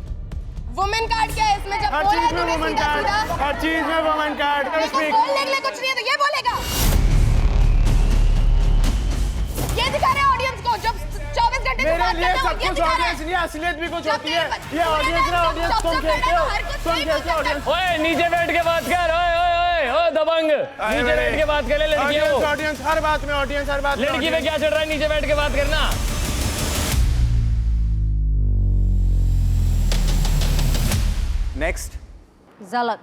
Women card क्या है इसमें? जब हर बोला चीज है में तूने वुमन सीधा कार्ड, सीधा। हर चीज में वुमन कार्ड। बोलने के लिए कुछ नहीं है तो ये बोलेगा। ये दिखा रहे ऑडियंस को, जब 24 घंटे से बात ये सब कुछ ऑडियंस नहीं, असलियत भी कुछ होती है। ये ऑडियंस ना, ऑडियंस तुम खेलते हो, तुम खेलते हो ऑडियंस। ओए नीचे बैठ के बात कर, ओए दबंग, नीचे बैठ के बात कर ले लड़की हो। ऑडियंस हर बात में, ऑडियंस हर बात में। लड़की पे क्या चल रहा है, नीचे बैठ के बात करना। Next Zalak.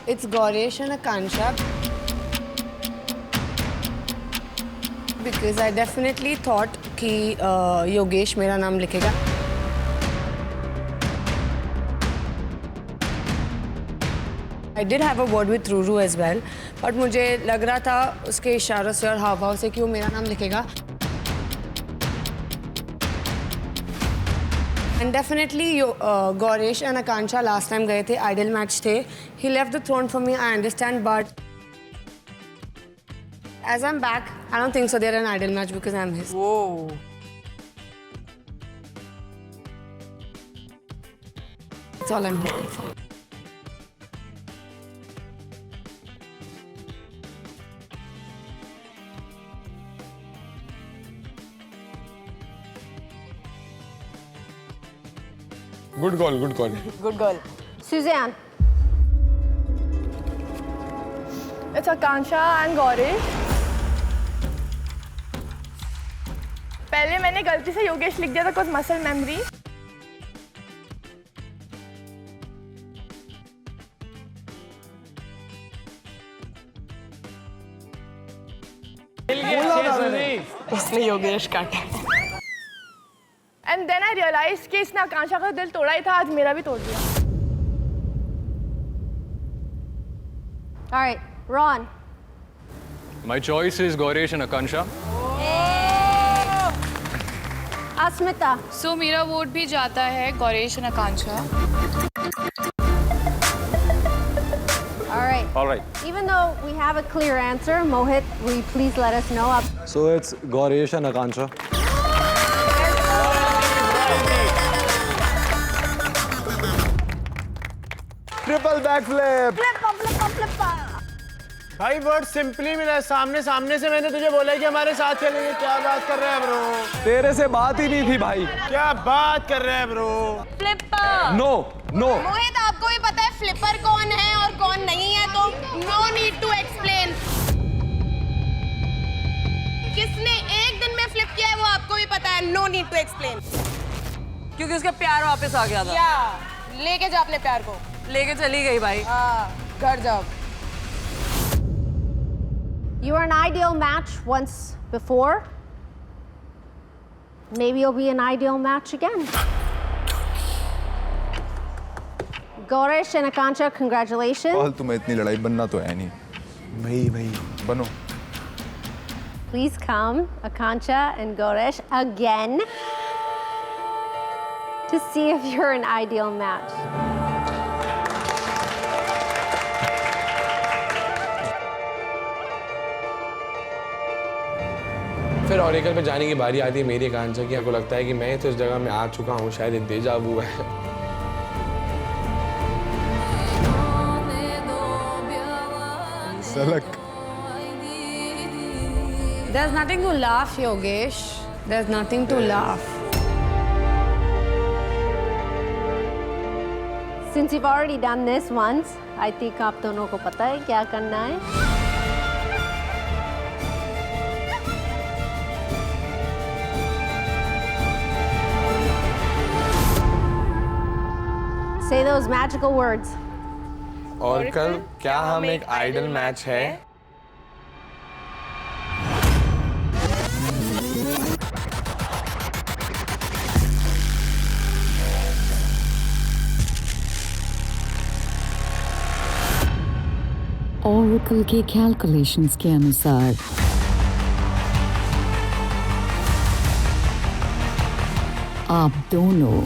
It's Goresh and Akansha because I definitely thought कि योगेश मेरा नाम लिखेगा. I did have a word with Ruru as well, but मुझे लग रहा था उसके इशारों से और हाव भाव से कि वो मेरा नाम लिखेगा. And definitely Goresh and Akansha last time गए थे, idol match थे. He left the throne for me, I understand, but as I'm back, I don't think so they're an idol match because I'm his. Whoa. That's all I'm hoping for. Good call, good call. Good girl. Suzanne. It's Akansha and Goresh. पहले मैंने गलती से योगेश लिख दिया था कुछ muscle memory. इसलिए योगेश काटा. And then I realized कि इसने आकांक्षा का दिल तोड़ा ही था, आज मेरा भी तोड़ दिया. All right, Ron. My choice is Goresh and Akansha. Asmita. So मेरा वोट भी जाता है गोरेश and Akanksha. All right. All right. Even though we have a clear answer, Mohit, will you please let us know? So it's Goresh and Akansha. Triple back flip. भाई word simply मिला है, सामने सामने से मैंने तुझे बोला है कि हमारे साथ चलेंगे. क्या बात कर रहा है ब्रो? तेरे से बात ही नहीं थी भाई. क्या बात कर रहा है bro? Flipper. No no. Mohit आपको भी पता है फ्लिपर कौन है और कौन नहीं है, तो नो नीड टू एक्सप्लेन. किसने एक दिन में फ्लिप किया है वो आपको भी पता है. No need to explain. क्योंकि उसका प्यार वापस आ गया था. या लेके जा अपने प्यार को. लेके चली गई भाई. घर जाओ. You were an ideal match once before. Maybe you'll be an ideal match again. Goresh and Akansha, congratulations. फालतू में इतनी लड़ाई बनना तो है नहीं. भाई बनो. Please come, Akansha and Goresh, again to see if you're an ideal match. फिर ऑरेकल पे जाने की बारी आती है मेरी आकांक्षा की. आपको लगता है कि मैं तो इस जगह में आ चुका हूँ, शायद एक डेजा वू है. सलक. There's nothing to laugh, Yogesh. There's nothing to laugh. Since you've already done this once, I think आप दोनों को पता है क्या करना है. Say those magical words. और कल क्या हम एक आइडल मैच है? Oracle के कैलकुलेशंस के अनुसार आप दोनों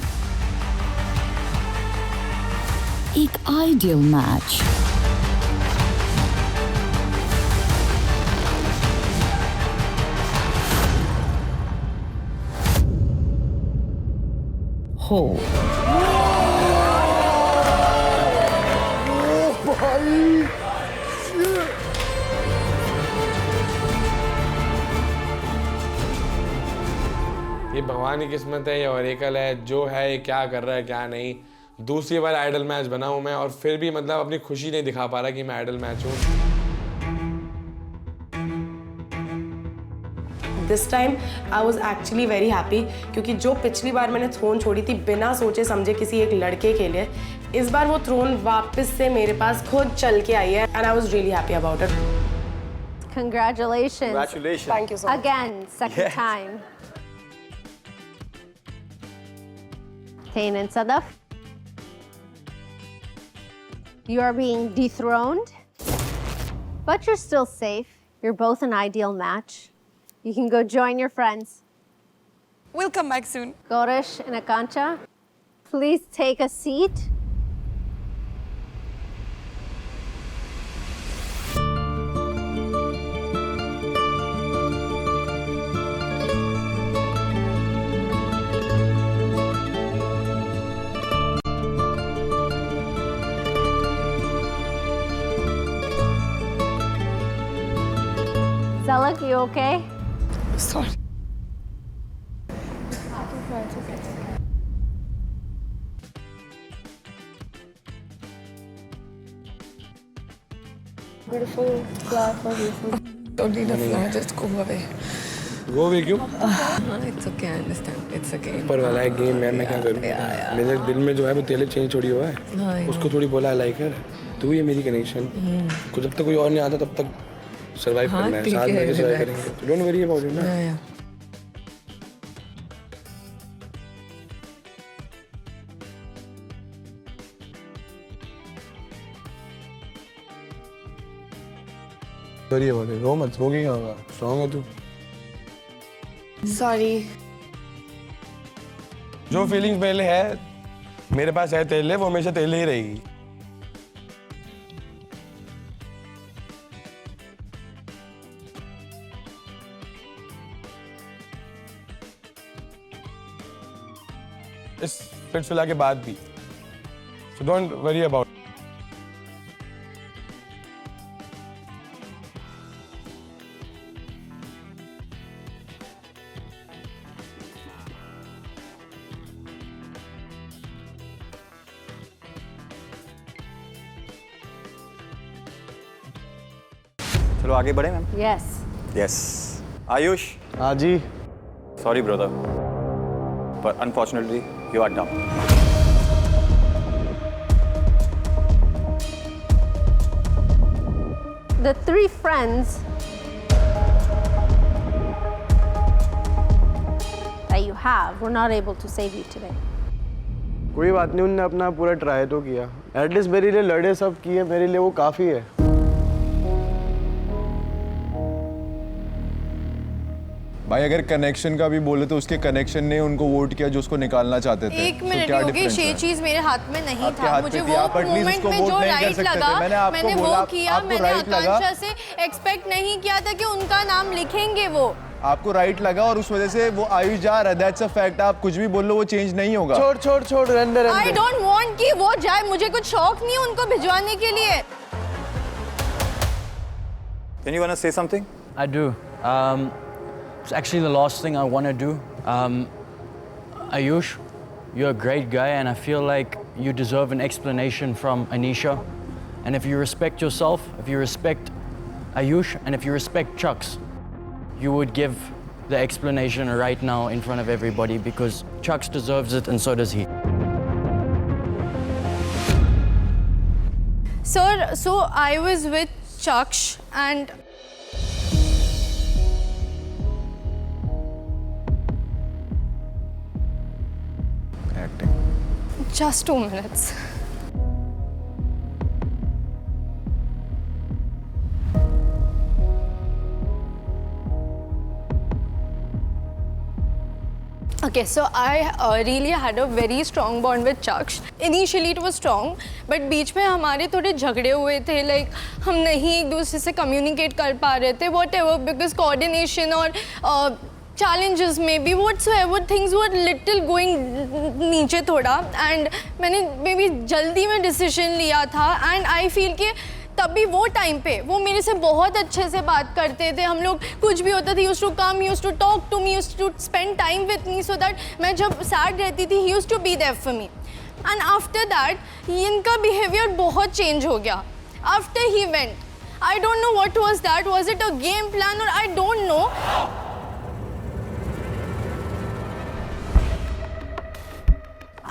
एक आइडियल मैच hole. ये भगवान की किस्मत है, ये ऑरेकल है, जो है ये क्या कर रहा है क्या नहीं। दूसरी बार आइडल मैच बना हूँ मैं, और फिर भी मतलब अपनी खुशी नहीं दिखा पा रहा कि मैं आइडल मैच हूँ। This time I was actually very happy, क्योंकि जो पिछली बार मैंने थ्रोन छोड़ी थी बिना सोचे समझे किसी एक लड़के के लिए, इस बार वो थ्रोन वापस से मेरे पास खुद चल के आई है, and I was really happy about it. Congratulations. Congratulations. Thank you so much. Again, second Yes. time. Tain and Sadaf, you are being dethroned, but you're still safe. You're both an ideal match. You can go join your friends. We'll come back soon. Goresh and Akanksha, please take a seat. Zalak, you okay? Sorry. Beautiful flower for beautiful. Don't need a flower, just go away. वो भी क्यों? It's okay, I understand. It's okay. ऊपर वाला है game है, मैं क्या करूँ? मेरे दिल में जो है वो तेरे चेंज छोड़ी हुआ हाँ, है, उसको थोड़ी बोला लाइक कर, तू ये मेरी कनेक्शन, को जब तक कोई और नहीं आता तब तक सरवाइव हाँ, करना है, ठीक साथ है, में सरवाइव relax. करेंगे। डोंट वरी अबाउट इट ना। वरी अबाउट इट, रो मत, हो क्या होगा, स्ट्रांग है तू। सॉरी। जो फीलिंग्स पहले है मेरे पास है तेरे लिए, वो हमेशा तेरे लिए ही रहेगी। इस फिल्म के बाद भी, so don't worry about it. चलो आगे बढ़े मैम। Yes. यस आयुष। हाँ जी। Sorry brother, but unfortunately you are down. The three friends that you have were not able to save you today. कोई बात नहीं, उनने अपना पूरा ट्राई तो किया। एटलीस्ट मेरे लिए लड़े, सब किए, मेरे लिए वो काफ़ी है। भाई अगर कनेक्शन का भी बोले तो उसके कनेक्शन ने उनको वोट किया जो उसको निकालना चाहते थे। एक मिनट योगेश, ये चीज मेरे हाथ में नहीं था। मुझे वो मोमेंट में जो राइट लगा मैंने वो किया। मैंने आकांक्षा से एक्सपेक्ट नहीं किया था कि उनका नाम लिखेंगे वो। आपको राइट लगा और उस वजह से वो आयुष जा रहा है, दैट्स अ फैक्ट। आप कुछ भी बोल लो वो चेंज नहीं होगा। छोड़ छोड़ छोड़, रहने दे। आई डोंट वांट कि वो जाए, मुझे कुछ शौक नहीं है उनको भिजवाने के लिए। Can you wanna say something? I do. It's actually the last thing I want to do. Ayush, you're a great guy, and I feel like you deserve an explanation from Anisha. And if you respect yourself, if you respect Ayush, and if you respect Chucks, you would give the explanation right now in front of everybody, because Chucks deserves it, and so does he. Sir, so I was with Chucks and just 2 minutes. Okay, so I really had a very strong bond with Chucks. Initially it was strong, but बीच में हमारे थोड़े झगड़े हुए थे, like हम नहीं एक दूसरे से communicate कर पा रहे थे, whatever, because coordination और challenges maybe whatsoever things were little going नीचे थोड़ा and मैंने maybe जल्दी में decision लिया था and I feel कि तभी वो टाइम पे वो मेरे से बहुत अच्छे से बात करते थे, हम लोग कुछ भी होता था used to come, used to talk to me, used to spend time with me so that मैं जब sad रहती थी he used to be there for me and after that इनका behavior बहुत change हो गया after he went. I don't know what was that, was it a game plan or I don't know.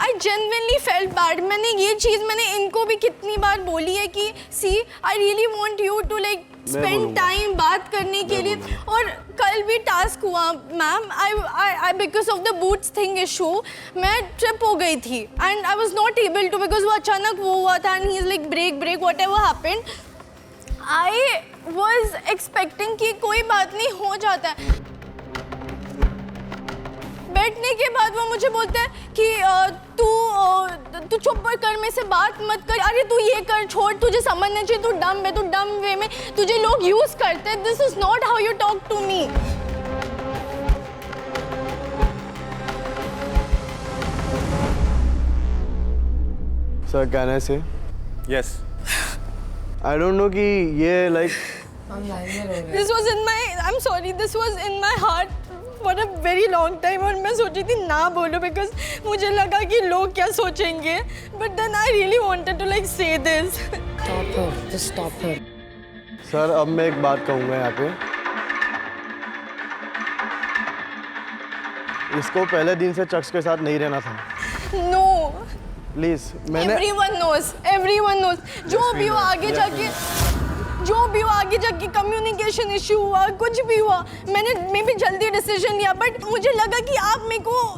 I genuinely felt bad. मैंने ये चीज़ मैंने इनको भी कितनी बार बोली है कि see I really want you to like spend time बात करने के लिए और कल भी टास्क हुआ ma'am I because of the boots thing issue मैं ट्रिप हो गई थी and I was not able to because वो अचानक वो हुआ था and he's like break whatever happened. I was expecting कि कोई बात नहीं हो जाता है. बैठने के बाद वो मुझे बोलता है कि तू चुप कर, मेरे से बात मत कर, अरे तू ये कर, छोड़, तुझे समझना चाहिए, तू डम है, तू डम वे में तुझे लोग यूज करते हैं. This is not how you talk to me. Sir can I say yes I don't know कि ये like this was in my I am sorry this was in my heart for a very long time और मैं सोची थी ना बोलो because मुझे लगा कि लोग क्या सोचेंगे but then I really wanted to like say this. Stop her, just stop her. Sir अब मैं एक बात कहूँगा यहाँ पे, इसको पहले दिन से चक्स के साथ नहीं रहना था. No. प्लीज मैंने everyone knows जो भी हो आगे जाके कम्युनिकेशन इशू हुआ, कुछ भी हुआ, मैंने भी जल्दी डिसीजन लिया बट मुझे लगा कि आप मेरे को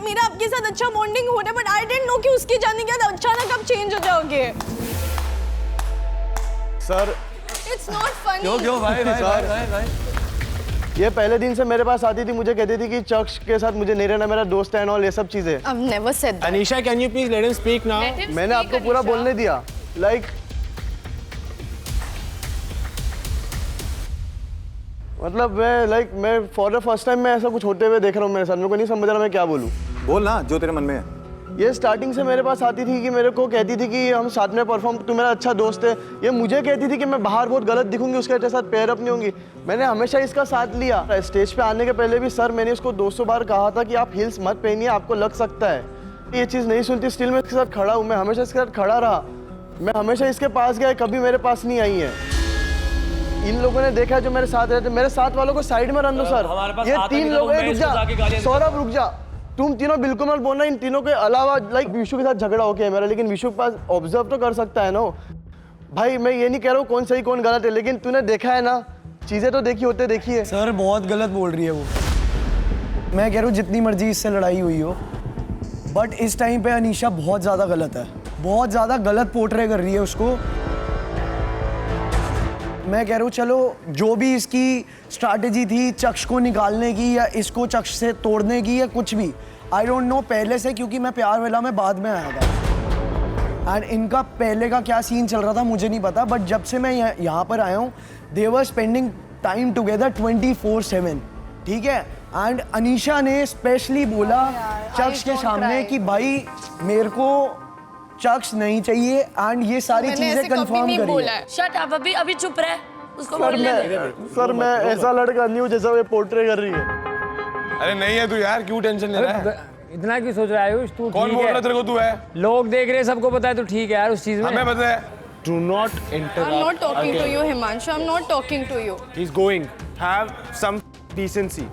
मेरा आपके साथ अच्छा बॉन्डिंग हो रहा है बट आई डिडंट नो कि उसके जाने के बाद अचानक आप चेंज हो जाओगे. Sir it's not funny. क्यों भाई ये पहले दिन से मेरे पास आती थी, मुझे कहती थी कि चक्स के साथ मुझे नहीं रहना, मेरा दोस्त है और ये सब चीजें. I've never said that. Anisha can you please let him speak now. मैंने आपको पूरा बोलने दिया. लाइक मतलब मैं फॉर द फर्स्ट टाइम मैं ऐसा कुछ होते हुए देख रहा हूँ मेरे साथ. मेरे को नहीं समझ रहा मैं क्या बोलूँ. बोल ना जो तेरे मन में है. ये स्टार्टिंग से मेरे पास आती थी कि मेरे को कहती थी कि हम साथ में परफॉर्म, तू मेरा अच्छा दोस्त है. ये मुझे कहती थी कि मैं बाहर बहुत गलत दिखूंगी, उसके साथ पेयर अप नहीं होंगी. मैंने हमेशा इसका साथ लिया. स्टेज पे आने के पहले भी सर मैंने इसको 200 बार कहा था कि आप हील्स मत पहनिए, आपको लग सकता है. ये चीज़ नहीं सुनती, स्टिल मैं इसके साथ खड़ा हूँ. मैं हमेशा इसके साथ खड़ा रहा. मैं हमेशा इसके पास गया, कभी मेरे पास नहीं आई है. इन लोगों ने देखा है जो मेरे साथ रहते, मेरे साथ वालों को साइड में रन दो सर. ये 3 लोग हैं. रुक जा सौरभ, रुक जा. तुम तीनों बिल्कुल मत बोलना. इन तीनों के अलावा लाइक विशु के साथ झगड़ा हो गया है मेरा, लेकिन विशु के पास ऑब्जर्व तो कर सकता है ना भाई. मैं ये नहीं कह रहा हूँ कौन सही कौन गलत है, लेकिन तूने देखा है ना, चीजें तो देखी होते देखी है. सर बहुत गलत बोल रही है वो. मैं कह रहा हूँ जितनी मर्जी इससे लड़ाई हुई हो बट इस टाइम पे अनीशा बहुत ज़्यादा गलत है, बहुत ज़्यादा गलत पोर्ट्रे कर रही है उसको. मैं कह रहा हूँ चलो जो भी इसकी स्ट्रैटेजी थी चक्ष को निकालने की या इसको चक्ष से तोड़ने की या कुछ भी, आई डोंट नो पहले से, क्योंकि मैं प्यार वेला में बाद में आया था एंड इनका पहले का क्या सीन चल रहा था मुझे नहीं पता. बट जब से मैं यहाँ पर आया हूँ दे वर स्पेंडिंग टाइम टुगेदर 24/7. ठीक है. एंड अनीशा ने स्पेशली बोला चक्ष के सामने कि भाई मेरे को चक्स नहीं चाहिए एंड ये सारी चीजें कंफर्म करी. शट अप, अभी चुप रहे, उसको बोलने दे. सर मैं ऐसा लड़का नहीं हूँ जैसा वो पोर्ट्रे कर रही है. अरे नहीं है तू यार, क्यों टेंशन ले रहा है? इतना क्यों सोच रहा है आयुष? तू कौन बोल रहा है तेरे को? तू है, लोग देख रहे हैं, सबको पता है, तू ठीक है यार उस चीज में. हमें पता है. Do not interrupt. I'm not talking to you, Himanshu. I'm not talking to you. He's going. Have some decency.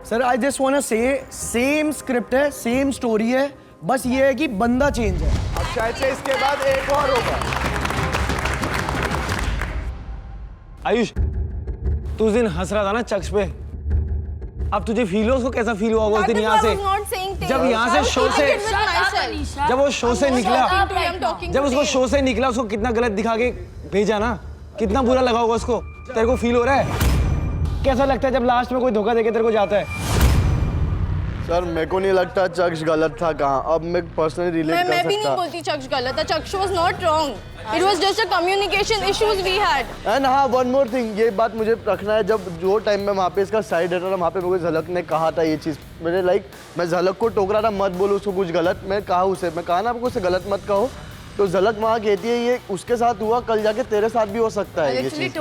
Sir I just want to say same script है, सेम स्टोरी है, बस ये है कि बंदा चेंज है. अब शायद से इसके बाद एक और होगा. आयुष तू उस दिन हंस रहा था ना चक्स पे, अब तुझे फील हो उसको कैसा फील हुआ उस दिन यहाँ से, जब यहाँ से शो से, जब वो शो से निकला, जब उसको शो से निकला उसको कितना गलत दिखा के भेजा ना, कितना बुरा लगा होगा उसको. तेरे को फील हो रहा है? कैसा लगता है जब लास्ट में कोई धोखा देके तेरे को जाता है? सर मेरे को नहीं लगता चक्ष गलत था कहाँ, अब मैं पर्सनली रिलेट कर सकता। मैं भी नहीं बोलती चक्ष गलत था, Chaksh was not wrong, it was just a communication issues we had. And हाँ वन मोर थिंग, ये बात मुझे रखना है, जब जो टाइम में वहाँ पे इसका साइड रहता था वहाँ पे मुझे झलक ने कहा था ये चीज़, मेरे लाइक मैं झलक को टोक रहा था मत बोलो उसको कुछ गलत, मैं कहा उसे, मैं कहा ना आपको उसे गलत मत कहो, तो झलक वहाँ कहती है ये उसके साथ हुआ, कल जाके तेरे साथ भी हो सकता है ये चीज़।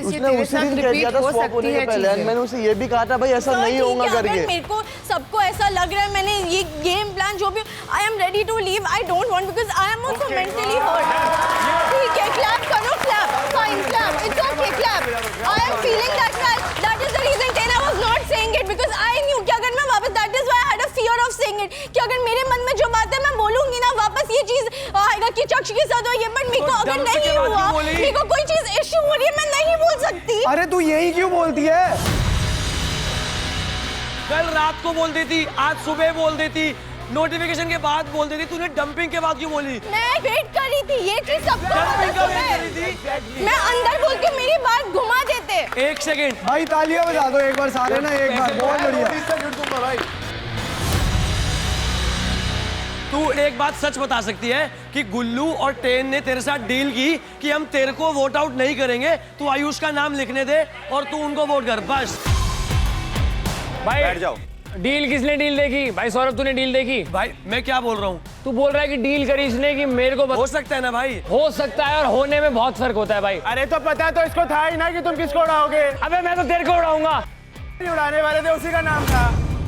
उसने उसी दिन कह दिया था स्वॉप होने के पहले, एंड मैंने उसे ये भी कहा था भाई ऐसा नहीं होगा करके। मेरे को सबको ऐसा लग रहा है, मैंने ये गेम प्लान जो भी, I am ready to leave, I don't want because I am also mentally hurt. ठीक है, क्लैप करो, clap, fine, clap, it's okay, clap. I am feeling that is the reason then I was not saying it because I knew कि अगर मैं वापस, that is why I had a fear of saying it, कि अगर मेरे मन में जो बात है मैं बोलूंगी ना वापस ये चीज आएगा कि चक्ष के साथ हो ये, बट मेरे को अगर नहीं हुआ, मेरे को कोई चीज इशू हो रही है, मैं नहीं बोल सकती। अरे तू यही क्यों बोलती है? कल रात को बोल देती, आज सुबह बोल देती, नोटिफिकेशन के बाद बोल देती, तूने डंपिंग के बाद क्यों बोली? मैं वेट कर रही थी, ये चीज सबको पता है। मैं अंदर बोल के मेरी बात घुमा देते। एक सेकंड भाई तालियां बजा दो एक बार सारे ना, एक बार, बहुत बढ़िया। तू एक बात सच बता सकती है कि गुल्लू और टेन ने तेरे साथ डील की कि हम तेरे को वोट आउट नहीं करेंगे, तू आयुष का नाम लिखने दे और तू उनको वोट कर, बस। भाई बैठ जाओ। डील किसने डील देखी? भाई सौरभ तूने डील देखी? भाई मैं क्या बोल रहा हूँ? तू बोल रहा है कि डील करी इसने कि मेरे को हो सकता है ना भाई, हो सकता है और होने में बहुत फर्क होता है भाई। अरे तो पता तो इसको था ही ना कि तुम किसको उड़ाओगे। अबे मैं तो तेरे को उड़ाऊंगा। उड़ाने वाले थे, उसी का नाम था।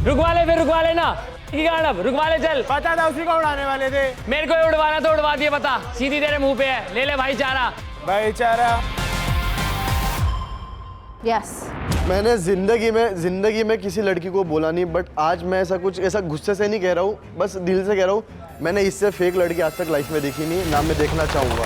रुकवा ले, फिर रुकवा लेना, रुकवा ले, चल। पता था उसी को उड़ाने वाले थे। मेरे को उड़वाना तो उड़वा दिया, बता, सीधी तेरे मुंह पे है, ले ले भाईचारा। भाईचारा यस। मैंने जिंदगी में किसी लड़की को बोला नहीं, बट आज मैं ऐसा गुस्से से नहीं कह रहा हूँ, बस दिल से कह रहा हूँ, मैंने इससे फेक लड़की आज तक लाइफ में देखी नहीं, ना मैं देखना चाहूँगा।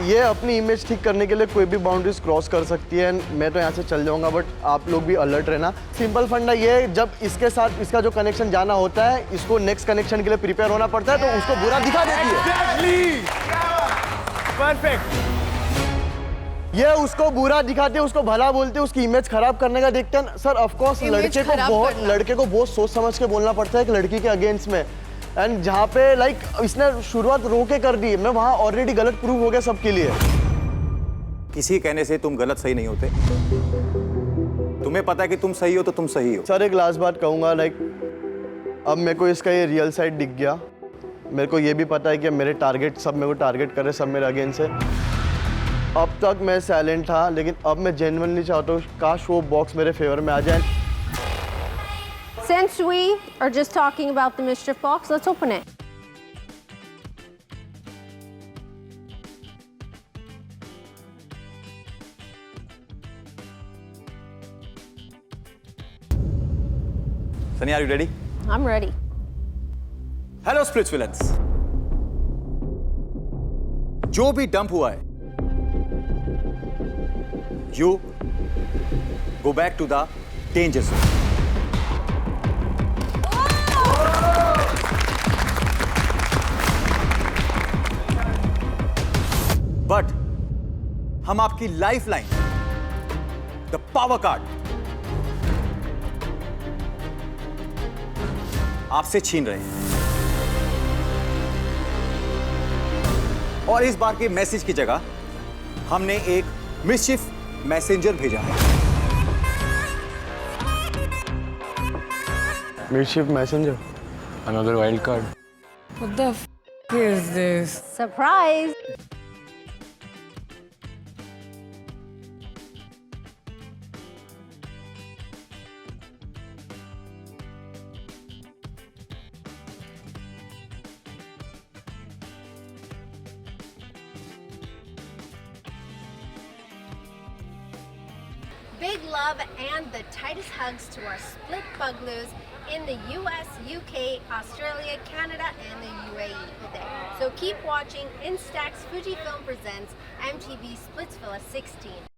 ये अपनी इमेज ठीक करने के लिए कोई भी बाउंड्रीज क्रॉस कर सकती है, मैं तो यहाँ से चल जाऊँगा, बट आप लोग भी अलर्ट रहना। सिंपल फंडा ये है, जब इसके साथ इसका जो कनेक्शन जाना होता है, इसको नेक्स्ट कनेक्शन के लिए प्रिपेयर होना पड़ता है, तो उसको बुरा दिखा देती है। परफेक्ट। ये उसको बुरा दिखाते हैं, उसको भला बोलते हैं, उसकी इमेज खराब करने का देखते हैं। सर ऑफ कोर्स लड़के को बहुत सोच समझ के बोलना पड़ता है एक लड़की के अगेंस्ट में, एंड जहाँ पे इसने शुरुआत रोके कर दी, मैं वहाँ ऑलरेडी गलत प्रूव हो गया सबके लिए। किसी कहने से तुम गलत सही नहीं होते, तुम्हें पता है कि तुम सही हो तो तुम सही हो। सर एक लास्ट बात कहूँगा, अब मेरे को इसका ये रियल साइड दिख गया, मेरे को ये भी पता है कि मेरे टारगेट सब मेरे को टारगेट कर रहे, सब मेरे अगेंस्ट है। अब तक मैं साइलेंट था, लेकिन अब मैं जेन्युइनली चाहता हूँ काश वो बॉक्स मेरे फेवर में आ जाए। Since we are just talking about the mischief box, let's open it. Sunny, are you ready? I'm ready. Hello, Splits villains. जो भी डंप हुआ है, you go back to the danger zone. But हम आपकी life line, the power card, आपसे छीन रहे हैं, और इस बार के मैसेज की जगह हमने एक मिस्चिफ मैसेंजर भेजा है। Mischief messenger, another wild card. What the f is this? Surprise! Big love and the tightest hugs to our split bugloos in the US, UK, Australia, Canada, and the UAE today. So keep watching Instax Fujifilm presents MTV Splitsvilla 16.